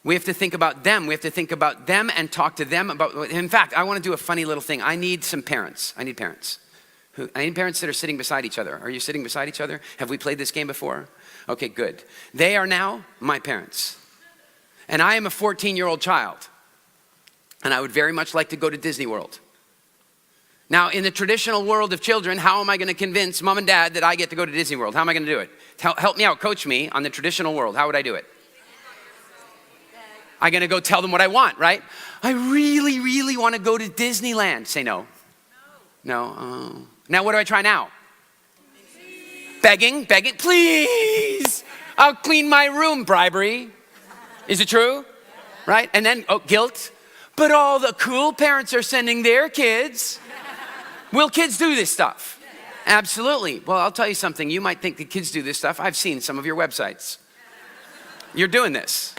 We have to think about them. We have to think about them and talk to them about, in fact, I want to do a funny little thing. I need some parents. I need parents. I need parents that are sitting beside each other. Are you sitting beside each other? Have we played this game before? Okay, good. They are now my parents. And I am a 14-year-old child. And I would very much like to go to Disney World. Now, in the traditional world of children, how am I going to convince mom and dad that I get to go to Disney World? How am I going to do it? Help me out, coach me on the traditional world. How would I do it? I'm going to go tell them what I want, right? I really, really want to go to Disneyland. Say no. No. Oh. Now what do I try now? Begging, please. I'll clean my room, bribery. Is it true? Right? And then, guilt. But all the cool parents are sending their kids. Will kids do this stuff? Absolutely. Well, I'll tell you something. You might think that kids do this stuff. I've seen some of your websites. You're doing this.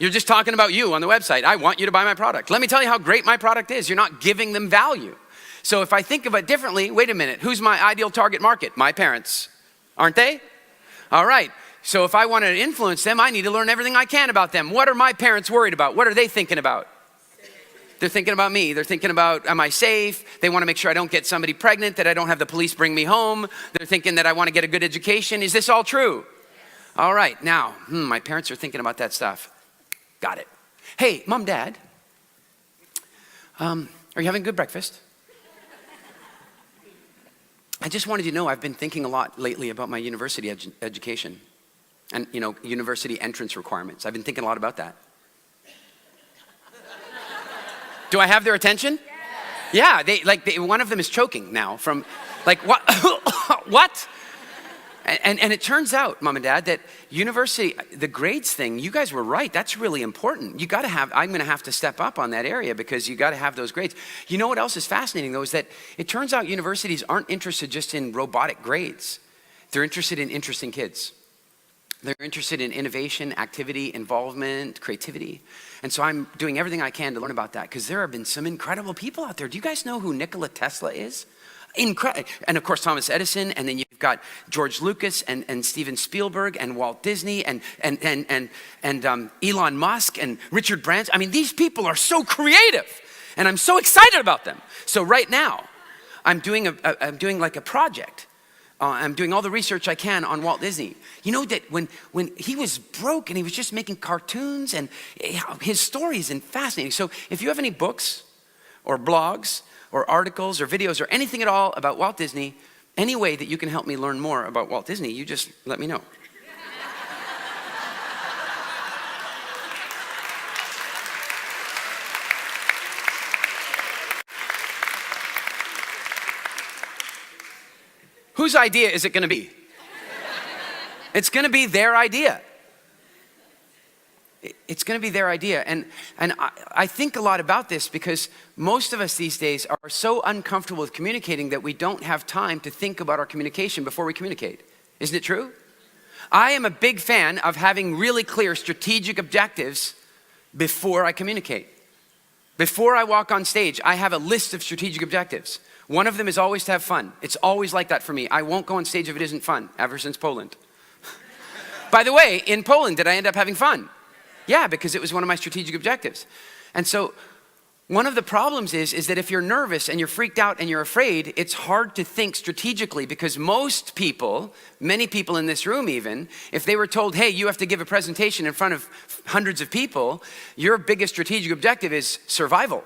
You're just talking about you on the website. I want you to buy my product. Let me tell you how great my product is. You're not giving them value. So if I think of it differently, wait a minute, who's my ideal target market? My parents, aren't they? All right, so if I want to influence them, I need to learn everything I can about them. What are my parents worried about? What are they thinking about? They're thinking about me. They're thinking about, am I safe? They want to make sure I don't get somebody pregnant, that I don't have the police bring me home. They're thinking that I want to get a good education. Is this all true? All right, now, my parents are thinking about that stuff. Got it. Hey, mom, dad, are you having good breakfast? I just wanted you to know I've been thinking a lot lately about my university education and, university entrance requirements. I've been thinking a lot about that. Do I have their attention? Yes. Yeah, one of them is choking now from, what? What? And it turns out, mom and dad, that university, the grades thing, you guys were right. That's really important. I'm going to have to step up on that area because you got to have those grades. You know what else is fascinating though, is that it turns out universities aren't interested just in robotic grades. They're interested in interesting kids. They're interested in innovation, activity, involvement, creativity. And so I'm doing everything I can to learn about that because there have been some incredible people out there. Do you guys know who Nikola Tesla is? Incredible. And of course, Thomas Edison, and then you've got George Lucas and Steven Spielberg and Walt Disney and Elon Musk and Richard Branson. I mean, these people are so creative and I'm so excited about them. So right now, I'm doing like a project. I'm doing all the research I can on Walt Disney. You know that when he was broke and he was just making cartoons, and his story is fascinating. So if you have any books or blogs or articles or videos or anything at all about Walt Disney, any way that you can help me learn more about Walt Disney, you just let me know. Whose idea is it going to be? It's going to be their idea. It's going to be their idea. And I think a lot about this because most of us these days are so uncomfortable with communicating that we don't have time to think about our communication before we communicate. Isn't it true? I am a big fan of having really clear strategic objectives before I communicate. Before I walk on stage, I have a list of strategic objectives. One of them is always to have fun. It's always like that for me. I won't go on stage if it isn't fun, ever since Poland. By the way, in Poland, did I end up having fun? Yeah, because it was one of my strategic objectives. And so one of the problems is that if you're nervous and you're freaked out and you're afraid, it's hard to think strategically, because most people, many people in this room even, if they were told, hey, you have to give a presentation in front of hundreds of people, your biggest strategic objective is survival.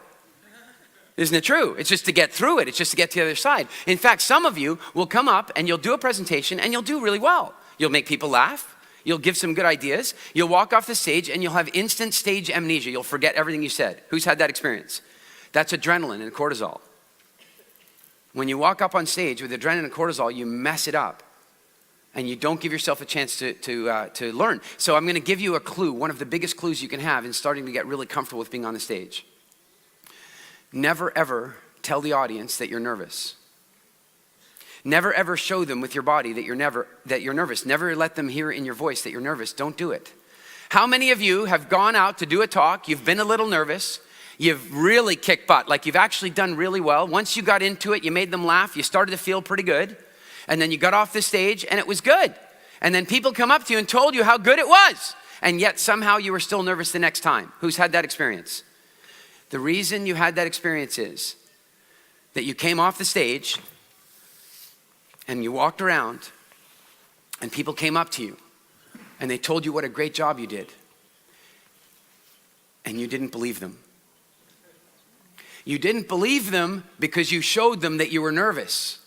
Isn't it true? It's just to get through it. It's just to get to the other side. In fact, some of you will come up and you'll do a presentation and you'll do really well. You'll make people laugh. You'll give some good ideas. You'll walk off the stage and you'll have instant stage amnesia. You'll forget everything you said. Who's had that experience? That's adrenaline and cortisol. When you walk up on stage with adrenaline and cortisol, you mess it up. And you don't give yourself a chance to learn. So I'm going to give you a clue, one of the biggest clues you can have in starting to get really comfortable with being on the stage. Never ever tell the audience that you're nervous. Never ever show them with your body that you're nervous. Never let them hear in your voice that you're nervous. Don't do it. How many of you have gone out to do a talk, you've been a little nervous, you've really kicked butt, like you've actually done really well. Once you got into it, you made them laugh, you started to feel pretty good, and then you got off the stage and it was good. And then people come up to you and told you how good it was, and yet somehow you were still nervous the next time. Who's had that experience? The reason you had that experience is that you came off the stage and you walked around and people came up to you and they told you what a great job you did, and you didn't believe them. You didn't believe them because you showed them that you were nervous.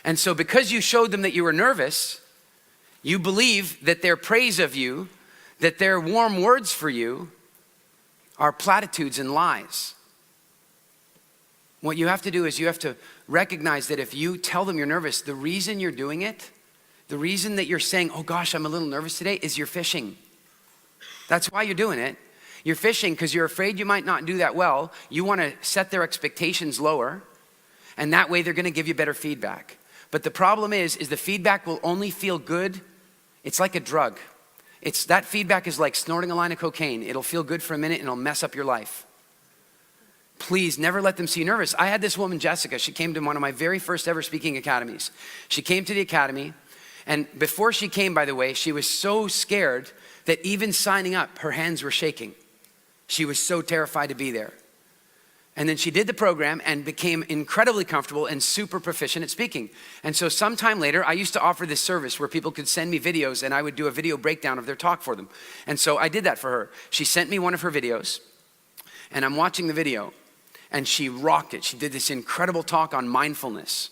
And so because you showed them that you were nervous, you believe that their praise of you, that their warm words for you are platitudes and lies. What you have to do is you have to recognize that if you tell them you're nervous, the reason you're doing it, the reason that you're saying, oh gosh, I'm a little nervous today, is you're fishing. That's why you're doing it. You're fishing because you're afraid you might not do that well. You want to set their expectations lower, and that way they're going to give you better feedback. But the problem is the feedback will only feel good. It's like a drug. That feedback is like snorting a line of cocaine. It'll feel good for a minute and it'll mess up your life. Please never let them see you nervous. I had this woman, Jessica. She came to one of my very first ever speaking academies. She came to the academy, and before she came, by the way, she was so scared that even signing up, her hands were shaking. She was so terrified to be there. And then she did the program and became incredibly comfortable and super proficient at speaking. And so sometime later, I used to offer this service where people could send me videos and I would do a video breakdown of their talk for them. And so I did that for her. She sent me one of her videos and I'm watching the video and she rocked it. She did this incredible talk on mindfulness.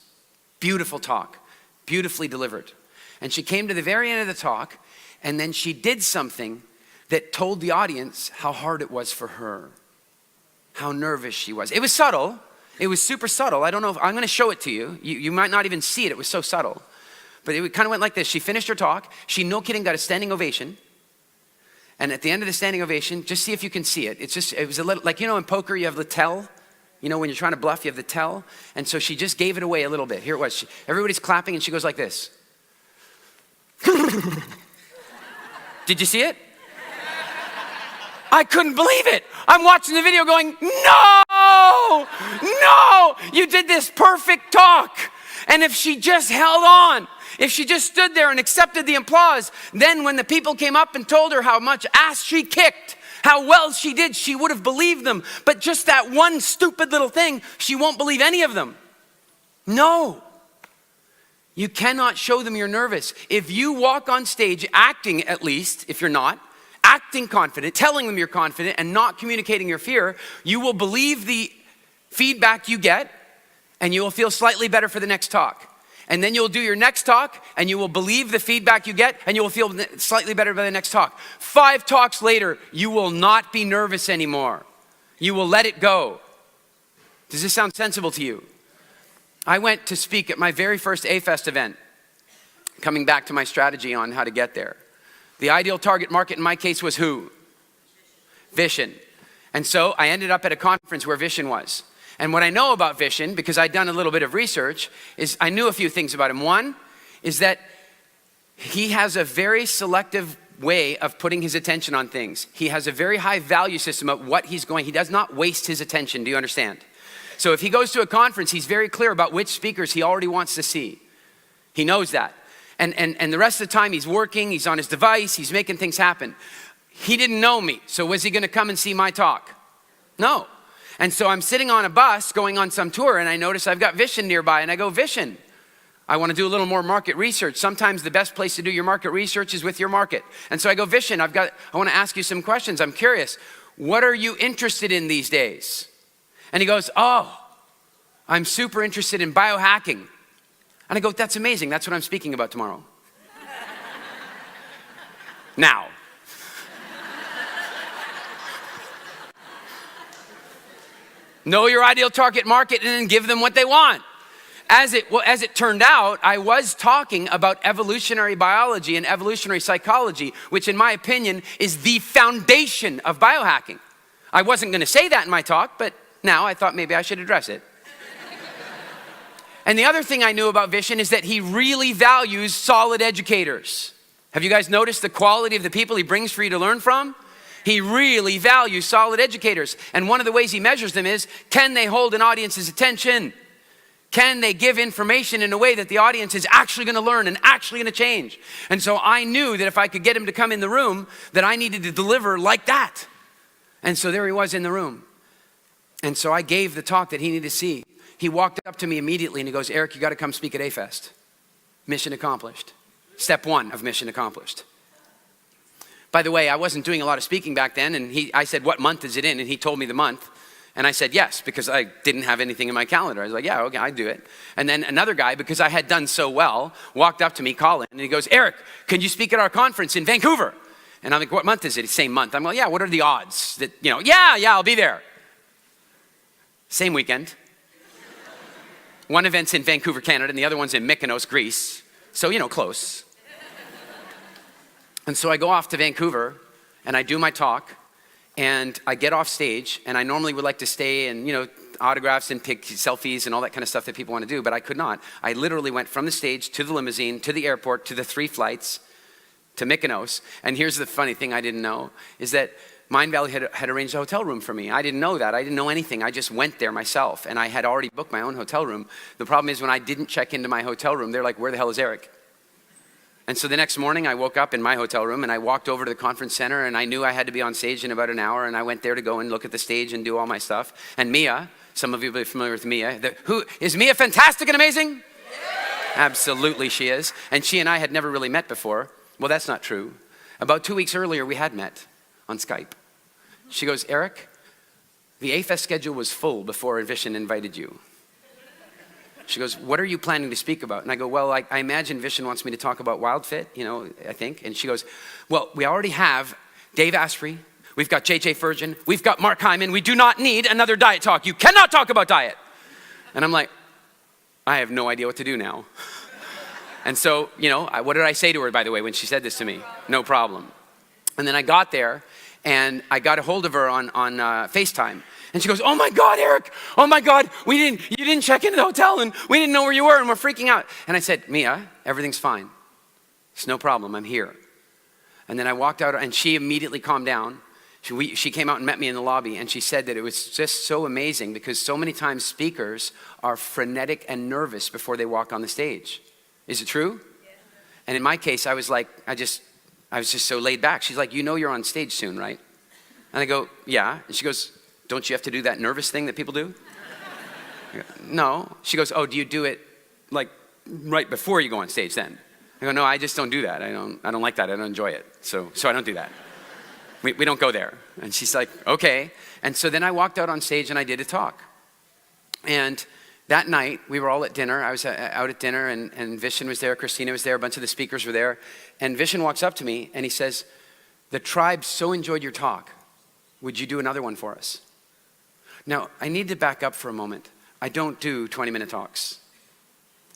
Beautiful talk, beautifully delivered. And she came to the very end of the talk and then she did something that told the audience how hard it was for her. How nervous she was. It was subtle. It was super subtle. I don't know if I'm going to show it to you. You might not even see it. It was so subtle. But it kind of went like this. She finished her talk. She, no kidding, got a standing ovation. And at the end of the standing ovation, just see if you can see it. It was a little, like, you know, in poker, you have the tell. You know, when you're trying to bluff, you have the tell. And so she just gave it away a little bit. Here it was. Everybody's clapping and she goes like this. Did you see it? I couldn't believe it. I'm watching the video going, no, you did this perfect talk. And if she just held on, if she just stood there and accepted the applause, then when the people came up and told her how much ass she kicked, how well she did, she would have believed them. But just that one stupid little thing, she won't believe any of them. No. You cannot show them you're nervous. If you walk on stage acting, at least, if you're not, acting confident, telling them you're confident and not communicating your fear, you will believe the feedback you get and you will feel slightly better for the next talk. And then you'll do your next talk and you will believe the feedback you get and you will feel slightly better by the next talk. 5 talks later, you will not be nervous anymore. You will let it go. Does this sound sensible to you? I went to speak at my very first A-Fest event, coming back to my strategy on how to get there. The ideal target market in my case was who? Vision. And so I ended up at a conference where Vision was. And what I know about Vision, because I'd done a little bit of research, is I knew a few things about him. One is that he has a very selective way of putting his attention on things. He has a very high value system of what he's going. He does not waste his attention. Do you understand? So if he goes to a conference, he's very clear about which speakers he already wants to see. He knows that. And the rest of the time he's working, he's on his device, he's making things happen. He didn't know me, so was he gonna come and see my talk? No. And so I'm sitting on a bus going on some tour and I notice I've got Vision nearby and I go, Vision, I wanna do a little more market research. Sometimes the best place to do your market research is with your market. And so I go, Vision, I wanna ask you some questions. I'm curious, what are you interested in these days? And he goes, oh, I'm super interested in biohacking. And I go, that's amazing. That's what I'm speaking about tomorrow. Now. Know your ideal target market and then give them what they want. As it turned out, I was talking about evolutionary biology and evolutionary psychology, which in my opinion is the foundation of biohacking. I wasn't gonna say that in my talk, but now I thought maybe I should address it. And the other thing I knew about Vision is that he really values solid educators. Have you guys noticed the quality of the people he brings for you to learn from? He really values solid educators. And one of the ways he measures them is, can they hold an audience's attention? Can they give information in a way that the audience is actually gonna learn and actually gonna change? And so I knew that if I could get him to come in the room, that I needed to deliver like that. And so there he was in the room. And so I gave the talk that he needed to see. He walked up to me immediately and he goes, Eric, you gotta come speak at A-Fest. Mission accomplished. Step 1 of mission accomplished. By the way, I wasn't doing a lot of speaking back then, and I said, what month is it in? And he told me the month. And I said, yes, because I didn't have anything in my calendar. I was like, yeah, okay, I'd do it. And then another guy, because I had done so well, walked up to me, Colin, and he goes, Eric, can you speak at our conference in Vancouver? And I'm like, what month is it? Same month. I'm like, yeah, what are the odds that, yeah, I'll be there. Same weekend. One event's in Vancouver, Canada, and the other one's in Mykonos, Greece. So, close. And so I go off to Vancouver, and I do my talk, and I get off stage, and I normally would like to stay and, autographs and pick selfies and all that kind of stuff that people want to do, but I could not. I literally went from the stage to the limousine, to the airport, to the 3 flights, to Mykonos. And here's the funny thing I didn't know, is that Mindvalley had arranged a hotel room for me. I didn't know that. I didn't know anything. I just went there myself, and I had already booked my own hotel room. The problem is when I didn't check into my hotel room, they're like, where the hell is Eric? And so the next morning I woke up in my hotel room and I walked over to the conference center and I knew I had to be on stage in about an hour, and I went there to go and look at the stage and do all my stuff. And Mia, some of you will be familiar with Mia. Who is Mia fantastic and amazing? Yeah. Absolutely she is. And she and I had never really met before. Well, that's not true. About 2 weeks earlier we had met on Skype. She goes, Eric, the A-Fest schedule was full before Vision invited you. She goes, what are you planning to speak about? And I go, well, I imagine Vision wants me to talk about WildFit, I think. And she goes, well, we already have Dave Asprey, we've got JJ Furgen, we've got Mark Hyman. We do not need another diet talk. You cannot talk about diet. And I'm like, I have no idea what to do now. And so, what did I say to her, by the way, when she said this to me? No problem. And then I got there and I got a hold of her on FaceTime. And she goes, oh my God, Eric, oh my God, you didn't check into the hotel and we didn't know where you were and we're freaking out. And I said, Mia, everything's fine. It's no problem, I'm here. And then I walked out and she immediately calmed down. She came out and met me in the lobby and she said that it was just so amazing because so many times speakers are frenetic and nervous before they walk on the stage. Is it true? Yeah. And in my case, I was like, I was just so laid back. She's like, you're on stage soon, right? And I go, yeah. And she goes, don't you have to do that nervous thing that people do? I go, no. She goes, oh, do you do it like right before you go on stage then? I go, no, I just don't do that. I don't like that. I don't enjoy it. So I don't do that. We don't go there. And she's like, okay. And so then I walked out on stage and I did a talk. And that night, we were all at dinner. I was out at dinner, and Vishen was there, Christina was there, a bunch of the speakers were there. And Vishen walks up to me and he says, the tribe so enjoyed your talk. Would you do another one for us? Now, I need to back up for a moment. I don't do 20-minute talks.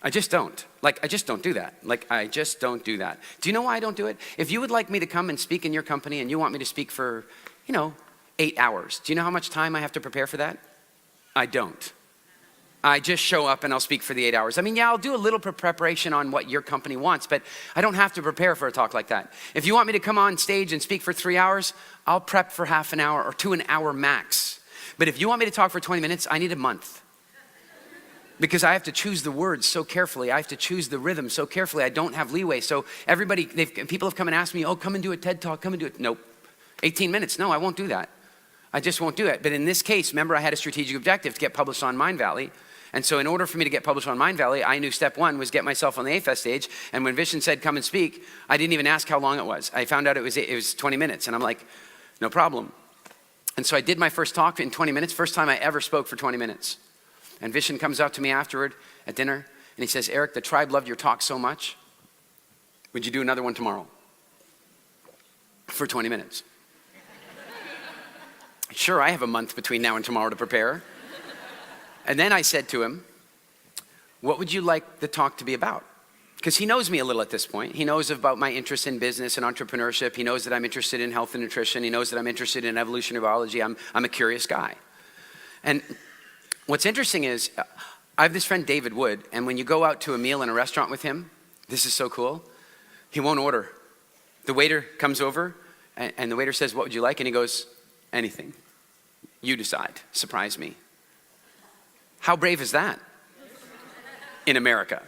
I just don't. I just don't do that. I just don't do that. Do you know why I don't do it? If you would like me to come and speak in your company and you want me to speak for, 8 hours, do you know how much time I have to prepare for that? I don't. I just show up and I'll speak for the 8 hours. I'll do a little preparation on what your company wants, but I don't have to prepare for a talk like that. If you want me to come on stage and speak for 3 hours, I'll prep for half an hour or to an hour max. But if you want me to talk for 20 minutes, I need a month. Because I have to choose the words so carefully. I have to choose the rhythm so carefully. I don't have leeway. So people have come and asked me, oh, come and do a TED Talk, come and do it. Nope. 18 minutes. No, I won't do that. I just won't do it. But in this case, remember, I had a strategic objective to get published on Mindvalley. And so in order for me to get published on Mindvalley, I knew step one was get myself on the AFES stage. And when Vishen said, come and speak, I didn't even ask how long it was. I found out it was 20 minutes. And I'm like, no problem. And so I did my first talk in 20 minutes. First time I ever spoke for 20 minutes. And Vishen comes up to me afterward at dinner, and he says, Eric, the tribe loved your talk so much. Would you do another one tomorrow? For 20 minutes. Sure, I have a month between now and tomorrow to prepare. And then I said to him, what would you like the talk to be about? Because he knows me a little at this point. He knows about my interest in business and entrepreneurship. He knows that I'm interested in health and nutrition. He knows that I'm interested in evolutionary biology. I'm a curious guy. And what's interesting is, I have this friend, David Wood, and when you go out to a meal in a restaurant with him, this is so cool, he won't order. The waiter comes over, and the waiter says, what would you like? And he goes, anything. You decide. Surprise me. How brave is that? In America.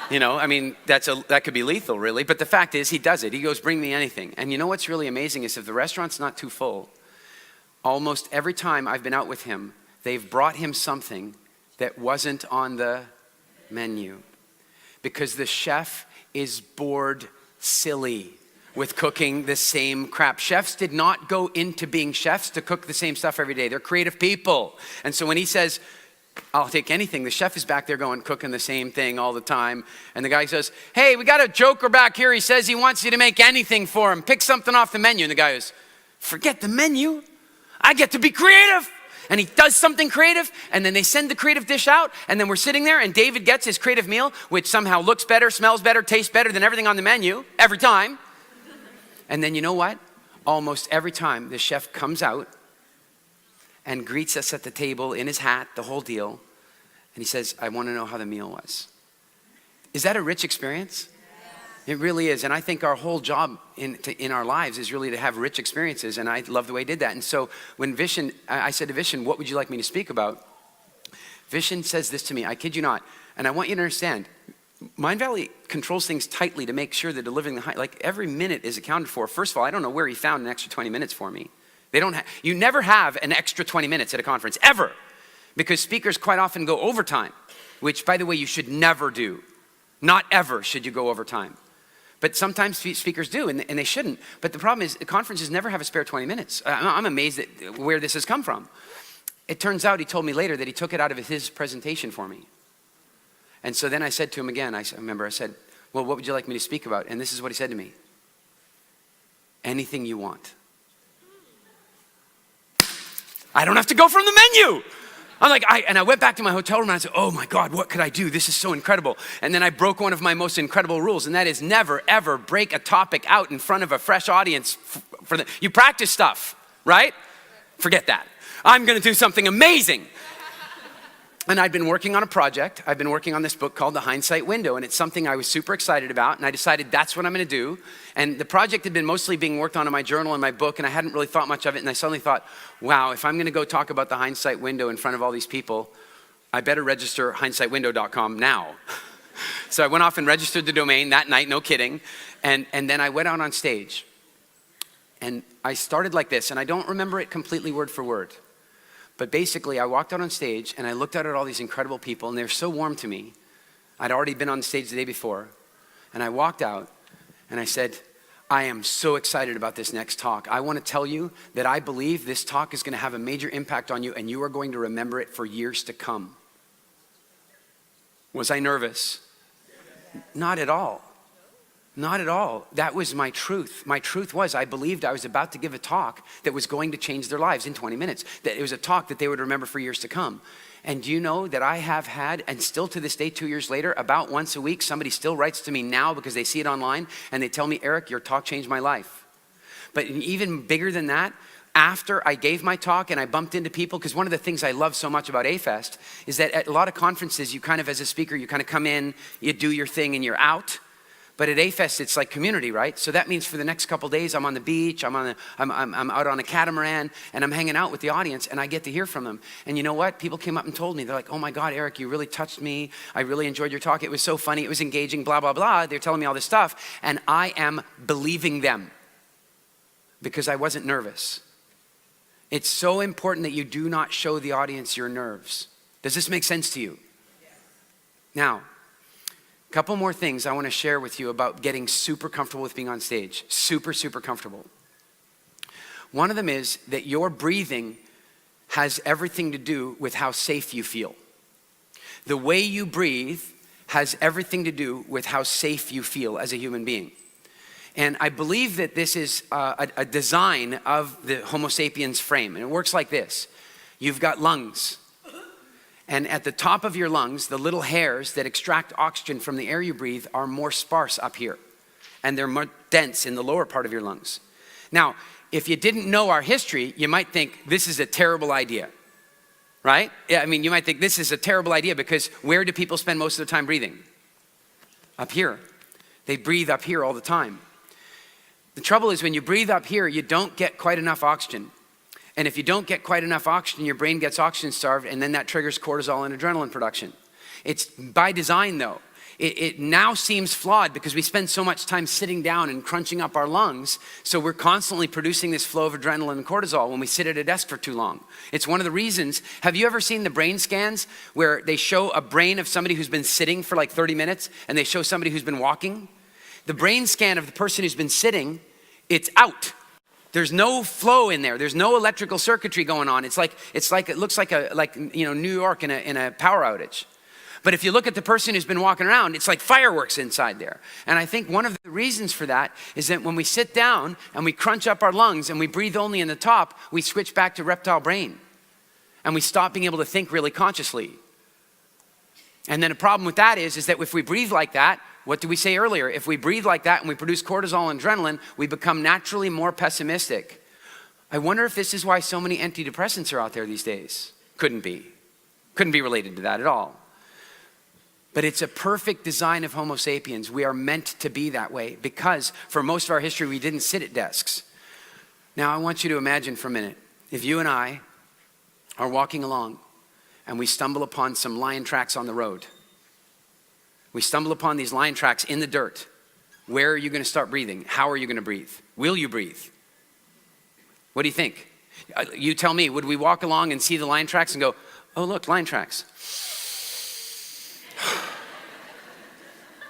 That could be lethal, really. But the fact is, he does it. He goes, bring me anything. And you know what's really amazing is if the restaurant's not too full, almost every time I've been out with him, they've brought him something that wasn't on the menu. Because the chef is bored silly with cooking the same crap. Chefs did not go into being chefs to cook the same stuff every day. They're creative people. And so when he says, I'll take anything, the chef is back there going, cooking the same thing all the time. And the guy says, hey, we got a joker back here. He says he wants you to make anything for him. Pick something off the menu. And the guy goes, forget the menu. I get to be creative. And he does something creative, and then they send the creative dish out, and then we're sitting there, and David gets his creative meal, which somehow looks better, smells better, tastes better than everything on the menu, every time. And then you know what? Almost every time the chef comes out and greets us at the table in his hat, the whole deal, and he says, I want to know how the meal was. Is that a rich experience? It really is. And I think our whole job in our lives is really to have rich experiences. And I love the way he did that. And so when I said to Vishen, what would you like me to speak about? Vishen says this to me, I kid you not. And I want you to understand, Mindvalley controls things tightly to make sure they're delivering the high. Every minute is accounted for. First of all, I don't know where he found an extra 20 minutes for me. You never have an extra 20 minutes at a conference, ever. Because speakers quite often go overtime, which, by the way, you should never do. Not ever should you go overtime. But sometimes speakers do, and they shouldn't. But the problem is, conferences never have a spare 20 minutes. I'm amazed at where this has come from. It turns out, he told me later, that he took it out of his presentation for me. And so then I said to him again, I said, well, what would you like me to speak about? And this is what he said to me. Anything you want. I don't have to go from the menu. I went back to my hotel room and I said, oh my God, what could I do? This is so incredible. And then I broke one of my most incredible rules, and that is never, ever break a topic out in front of a fresh audience. You practice stuff, right? Forget that. I'm going to do something amazing. And I'd been working on a project. I've been working on this book called The Hindsight Window, and it's something I was super excited about, and I decided that's what I'm going to do. And the project had been mostly being worked on in my journal and my book, and I hadn't really thought much of it, and I suddenly thought, wow, if I'm going to go talk about the Hindsight Window in front of all these people, I better register hindsightwindow.com now. So I went off and registered the domain that night, no kidding, and then I went out on stage. And I started like this, and I don't remember it completely word for word. But basically, I walked out on stage and I looked out at all these incredible people, and they were so warm to me. I'd already been on stage the day before. And I walked out and I said, I am so excited about this next talk. I want to tell you that I believe this talk is going to have a major impact on you, and you are going to remember it for years to come. Was I nervous? Not at all. Not at all. That was my truth. My truth was I believed I was about to give a talk that was going to change their lives in 20 minutes. That it was a talk that they would remember for years to come. And do you know that I have had, and still to this day, 2 years later, about once a week, somebody still writes to me now because they see it online, and they tell me, Eric, your talk changed my life. But even bigger than that, after I gave my talk and I bumped into people, because one of the things I love so much about A-Fest is that at a lot of conferences, you kind of, as a speaker, you kind of come in, you do your thing, and you're out. But at A-Fest, it's like community, right? So that means for the next couple days, I'm on the beach, I'm out on a catamaran, and I'm hanging out with the audience, and I get to hear from them. And you know what? People came up and told me, they're like, oh my God, Eric, you really touched me. I really enjoyed your talk. It was so funny. It was engaging, blah, blah, blah. They're telling me all this stuff, and I am believing them because I wasn't nervous. It's so important that you do not show the audience your nerves. Does this make sense to you? Now, couple more things I want to share with you about getting super comfortable with being on stage. Super, super comfortable. One of them is that your breathing has everything to do with how safe you feel. The way you breathe has everything to do with how safe you feel as a human being. And I believe that this is a design of the Homo sapiens frame. And it works like this. You've got lungs. And at the top of your lungs, the little hairs that extract oxygen from the air you breathe are more sparse up here. And they're more dense in the lower part of your lungs. Now, if you didn't know our history, you might think this is a terrible idea, right? Yeah, I mean, you might think this is a terrible idea because where do people spend most of their time breathing? Up here. They breathe up here all the time. The trouble is when you breathe up here, you don't get quite enough oxygen. And if you don't get quite enough oxygen, your brain gets oxygen starved, and then that triggers cortisol and adrenaline production. It's by design, though. It now seems flawed because we spend so much time sitting down and crunching up our lungs, so we're constantly producing this flow of adrenaline and cortisol when we sit at a desk for too long. It's one of the reasons. Have you ever seen the brain scans where they show a brain of somebody who's been sitting for like 30 minutes, and they show somebody who's been walking? The brain scan of the person who's been sitting, it's out. There's no flow in there. There's no electrical circuitry going on. It looks like New York in a power outage. But if you look at the person who's been walking around, it's like fireworks inside there. And I think one of the reasons for that is that when we sit down and we crunch up our lungs and we breathe only in the top, we switch back to reptile brain. And we stop being able to think really consciously. And then a problem with that is that if we breathe like that, what did we say earlier? If we breathe like that and we produce cortisol and adrenaline, we become naturally more pessimistic. I wonder if this is why so many antidepressants are out there these days. Couldn't be related to that at all. But it's a perfect design of Homo sapiens. We are meant to be that way because for most of our history, we didn't sit at desks. Now, I want you to imagine for a minute, if you and I are walking along and we stumble upon some lion tracks on the road. We stumble upon these lion tracks in the dirt. Where are you going to start breathing? How are you going to breathe? Will you breathe? What do you think? You tell me, would we walk along and see the lion tracks and go, oh, look, lion tracks?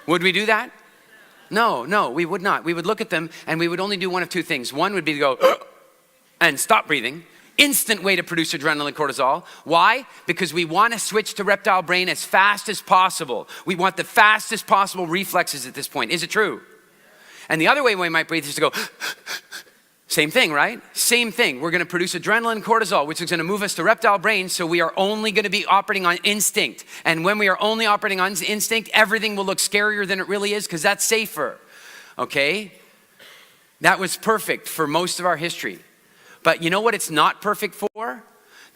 Would we do that? No, we would not. We would look at them and we would only do one of two things. One would be to go and stop breathing. Instant way to produce adrenaline and cortisol. Why? Because we want to switch to reptile brain as fast as possible. We want the fastest possible reflexes at this point. Is it true? And the other way we might breathe is to go, same thing, right? Same thing. We're going to produce adrenaline and cortisol, which is going to move us to reptile brain, so we are only going to be operating on instinct. And when we are only operating on instinct, everything will look scarier than it really is because that's safer. Okay? That was perfect for most of our history. But you know what it's not perfect for?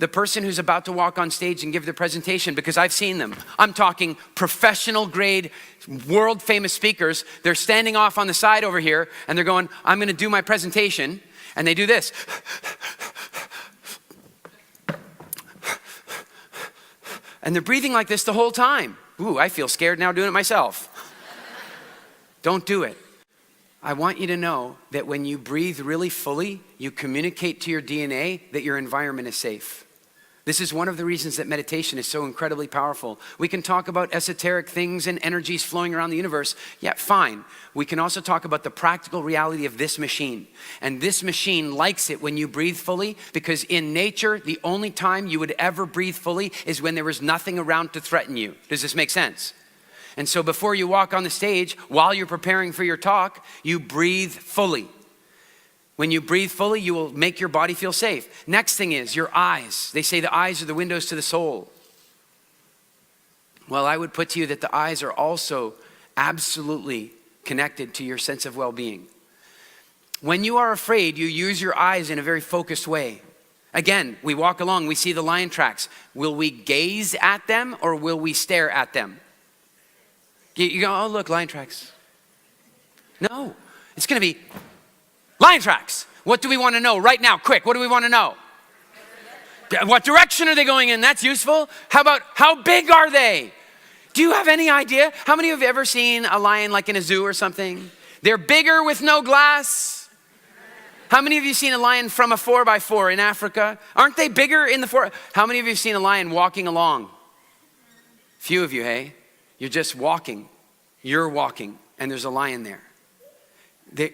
The person who's about to walk on stage and give their presentation, because I've seen them. I'm talking professional grade, world famous speakers. They're standing off on the side over here and they're going, I'm going to do my presentation. And they do this. And they're breathing like this the whole time. Ooh, I feel scared now doing it myself. Don't do it. I want you to know that when you breathe really fully, you communicate to your DNA that your environment is safe. This is one of the reasons that meditation is so incredibly powerful. We can talk about esoteric things and energies flowing around the universe. Yeah, fine. We can also talk about the practical reality of this machine. And this machine likes it when you breathe fully, because in nature, the only time you would ever breathe fully is when there was nothing around to threaten you. Does this make sense? And so before you walk on the stage, while you're preparing for your talk, you breathe fully. When you breathe fully, you will make your body feel safe. Next thing is your eyes. They say the eyes are the windows to the soul. Well, I would put to you that the eyes are also absolutely connected to your sense of well-being. When you are afraid, you use your eyes in a very focused way. Again, we walk along, we see the lion tracks. Will we gaze at them or will we stare at them? You go, oh, look, lion tracks. No, it's going to be lion tracks. What do we want to know right now? Quick, what do we want to know? What direction are they going in? That's useful. How about how big are they? Do you have any idea? How many of you have ever seen a lion like in a zoo or something? They're bigger with no glass. How many of you seen a lion from a 4x4 in Africa? Aren't they bigger in the 4? How many of you have seen a lion walking along? Few of you, hey? You're just walking. You're walking, and there's a lion there.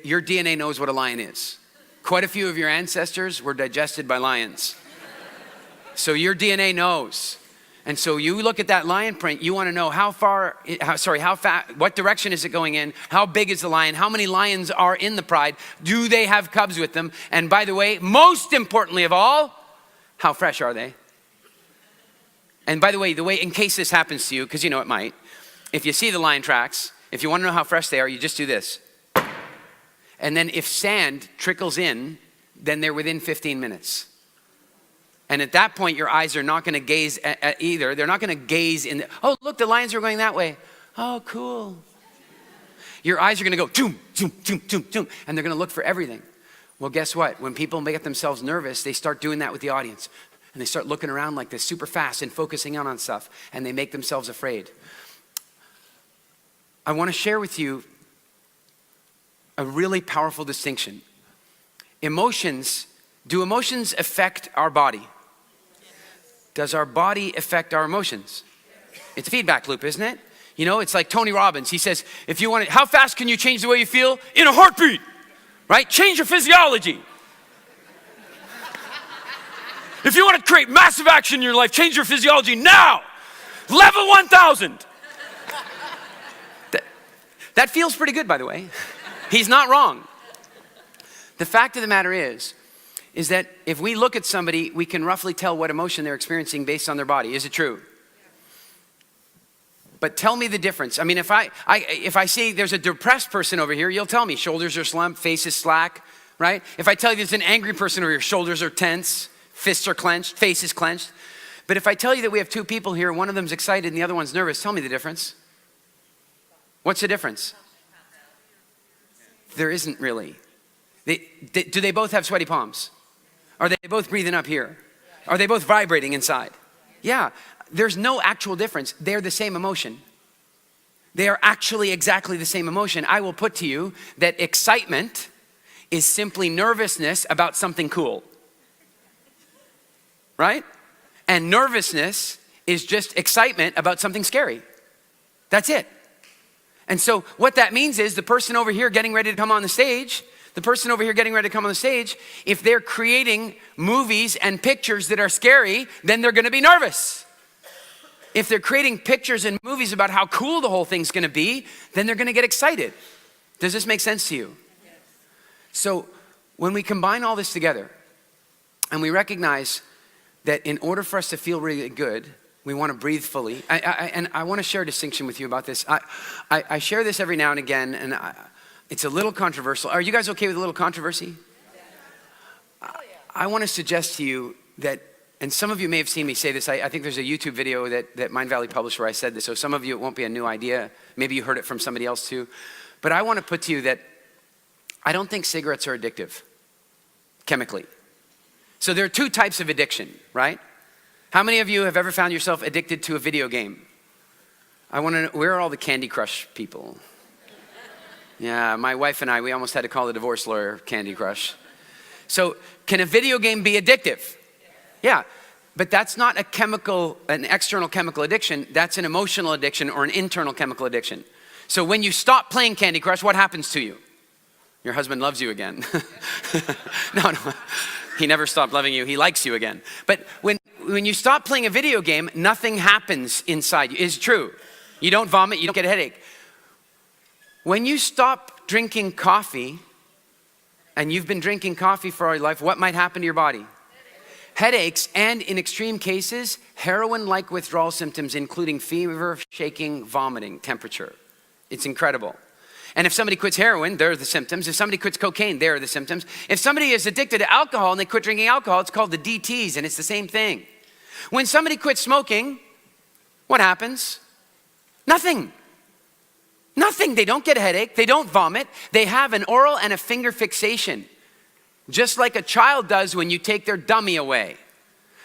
Your DNA knows what a lion is. Quite a few of your ancestors were digested by lions. So your DNA knows. And so you look at that lion print, you want to know how fast, what direction is it going in? How big is the lion? How many lions are in the pride? Do they have cubs with them? And by the way, most importantly of all, how fresh are they? And by the way, in case this happens to you, because you know it might, if you see the lion tracks, if you want to know how fresh they are, you just do this. And then if sand trickles in, then they're within 15 minutes. And at that point, your eyes are not going to gaze at either. They're not going to gaze in. Oh, look, the lions are going that way. Oh, cool. Your eyes are going to go, zoom, zoom, zoom, zoom, zoom. And they're going to look for everything. Well, guess what? When people make themselves nervous, they start doing that with the audience. And they start looking around like this super fast and focusing in on stuff. And they make themselves afraid. I want to share with you a really powerful distinction. Do emotions affect our body? Does our body affect our emotions? It's a feedback loop, isn't it? You know, it's like Tony Robbins. He says, if you want to, how fast can you change the way you feel? In a heartbeat, right? Change your physiology. If you want to create massive action in your life, change your physiology now. Level 1000. That feels pretty good, by the way. He's not wrong. The fact of the matter is that if we look at somebody, we can roughly tell what emotion they're experiencing based on their body. Is it true? But tell me the difference. I mean, if I see there's a depressed person over here, you'll tell me shoulders are slumped, face is slack, right? If I tell you there's an angry person over here, shoulders are tense, fists are clenched, face is clenched. But if I tell you that we have two people here, one of them's excited and the other one's nervous, tell me the difference. What's the difference? There isn't really. Do they both have sweaty palms? Are they both breathing up here? Are they both vibrating inside? Yeah, there's no actual difference. They're the same emotion. They are actually exactly the same emotion. I will put to you that excitement is simply nervousness about something cool. Right? And nervousness is just excitement about something scary. That's it. And so what that means is the person over here getting ready to come on the stage, if they're creating movies and pictures that are scary, then they're going to be nervous. If they're creating pictures and movies about how cool the whole thing's going to be, then they're going to get excited. Does this make sense to you? Yes. So when we combine all this together and we recognize that in order for us to feel really good, we want to breathe fully. And I want to share a distinction with you about this. I share this every now and again, and it's a little controversial. Are you guys okay with a little controversy? I want to suggest to you that, and some of you may have seen me say this, I think there's a YouTube video that Mindvalley published where I said this, so some of you it won't be a new idea. Maybe you heard it from somebody else too. But I want to put to you that I don't think cigarettes are addictive, chemically. So there are two types of addiction, right? How many of you have ever found yourself addicted to a video game? I want to know, where are all the Candy Crush people? Yeah, my wife and I, we almost had to call the divorce lawyer Candy Crush. So can a video game be addictive? Yeah. But that's not an external chemical addiction. That's an emotional addiction or an internal chemical addiction. So when you stop playing Candy Crush, what happens to you? Your husband loves you again. No. He never stopped loving you. He likes you again. But when you stop playing a video game, nothing happens inside you. It's true. You don't vomit. You don't get a headache. When you stop drinking coffee, and you've been drinking coffee for all your life, what might happen to your body? Headaches, and in extreme cases, heroin-like withdrawal symptoms, including fever, shaking, vomiting, temperature. It's incredible. And if somebody quits heroin, there are the symptoms. If somebody quits cocaine, there are the symptoms. If somebody is addicted to alcohol and they quit drinking alcohol, it's called the DTs, and it's the same thing. When somebody quits smoking, what happens? Nothing. Nothing. They don't get a headache. They don't vomit. They have an oral and a finger fixation, just like a child does when you take their dummy away.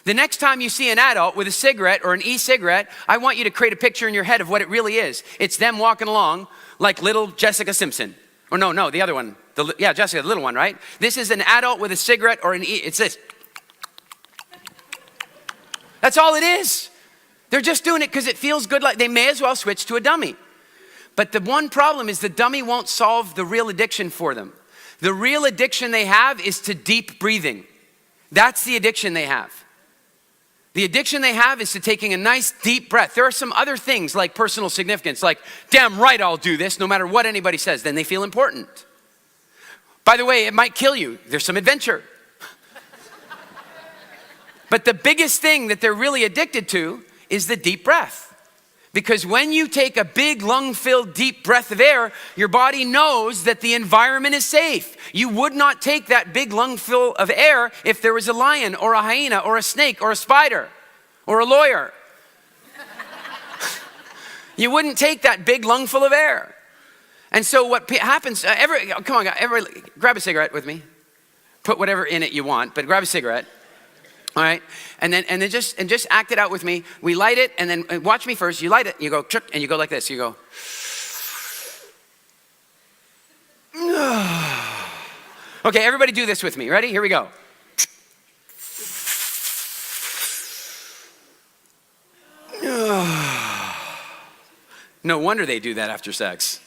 The next time you see an adult with a cigarette or an e-cigarette, I want you to create a picture in your head of what it really is. It's them walking along like little Jessica Simpson. Or no, the other one. Jessica, the little one, right? This is an adult with a cigarette or it's this. That's all it is. They're just doing it because it feels good. Like they may as well switch to a dummy. But the one problem is the dummy won't solve the real addiction for them. The real addiction they have is to deep breathing. That's the addiction they have. The addiction they have is to taking a nice deep breath. There are some other things like personal significance, like, damn right I'll do this no matter what anybody says. Then they feel important. By the way, it might kill you. There's some adventure. But the biggest thing that they're really addicted to is the deep breath. Because when you take a big lung-filled deep breath of air, your body knows that the environment is safe. You would not take that big lung-fill of air if there was a lion or a hyena or a snake or a spider or a lawyer. You wouldn't take that big lungful of air. And so what happens, come on, grab a cigarette with me. Put whatever in it you want, but grab a cigarette. All right, and then just act it out with me. We light it, and then watch me first. You light it, and you go, and you go like this. You go. Okay, everybody do this with me. Ready? Here we go. No wonder they do that after sex.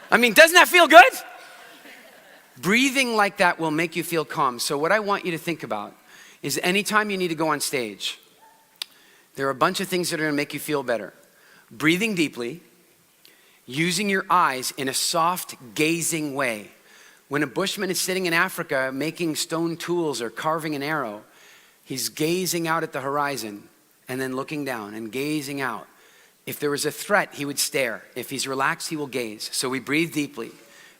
I mean, doesn't that feel good? Breathing like that will make you feel calm. So what I want you to think about is anytime you need to go on stage, there are a bunch of things that are going to make you feel better. Breathing deeply, using your eyes in a soft, gazing way. When a bushman is sitting in Africa making stone tools or carving an arrow, he's gazing out at the horizon and then looking down and gazing out. If there was a threat, he would stare. If he's relaxed, he will gaze. So we breathe deeply.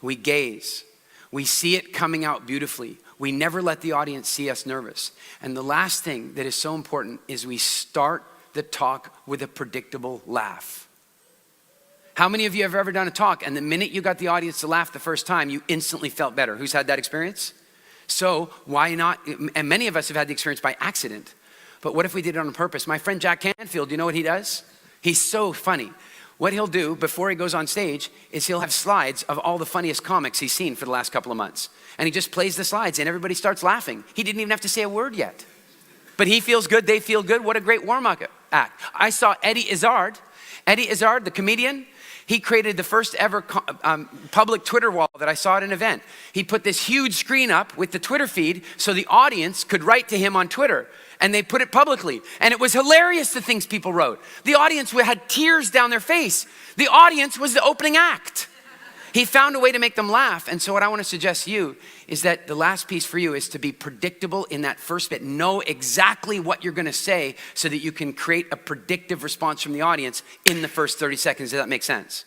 We gaze. We see it coming out beautifully. We never let the audience see us nervous. And the last thing that is so important is we start the talk with a predictable laugh. How many of you have ever done a talk and the minute you got the audience to laugh the first time, you instantly felt better? Who's had that experience? So why not? And many of us have had the experience by accident. But what if we did it on purpose? My friend Jack Canfield, do you know what he does? He's so funny. What he'll do before he goes on stage is he'll have slides of all the funniest comics he's seen for the last couple of months. And he just plays the slides and everybody starts laughing. He didn't even have to say a word yet. But he feels good, they feel good. What a great warm-up act. I saw Eddie Izzard. Eddie Izzard, the comedian, he created the first ever public Twitter wall that I saw at an event. He put this huge screen up with the Twitter feed so the audience could write to him on Twitter. And they put it publicly. And it was hilarious, the things people wrote. The audience had tears down their face. The audience was the opening act. He found a way to make them laugh. And so what I want to suggest to you is that the last piece for you is to be predictable in that first bit. Know exactly what you're going to say so that you can create a predictive response from the audience in the first 30 seconds. Does that make sense?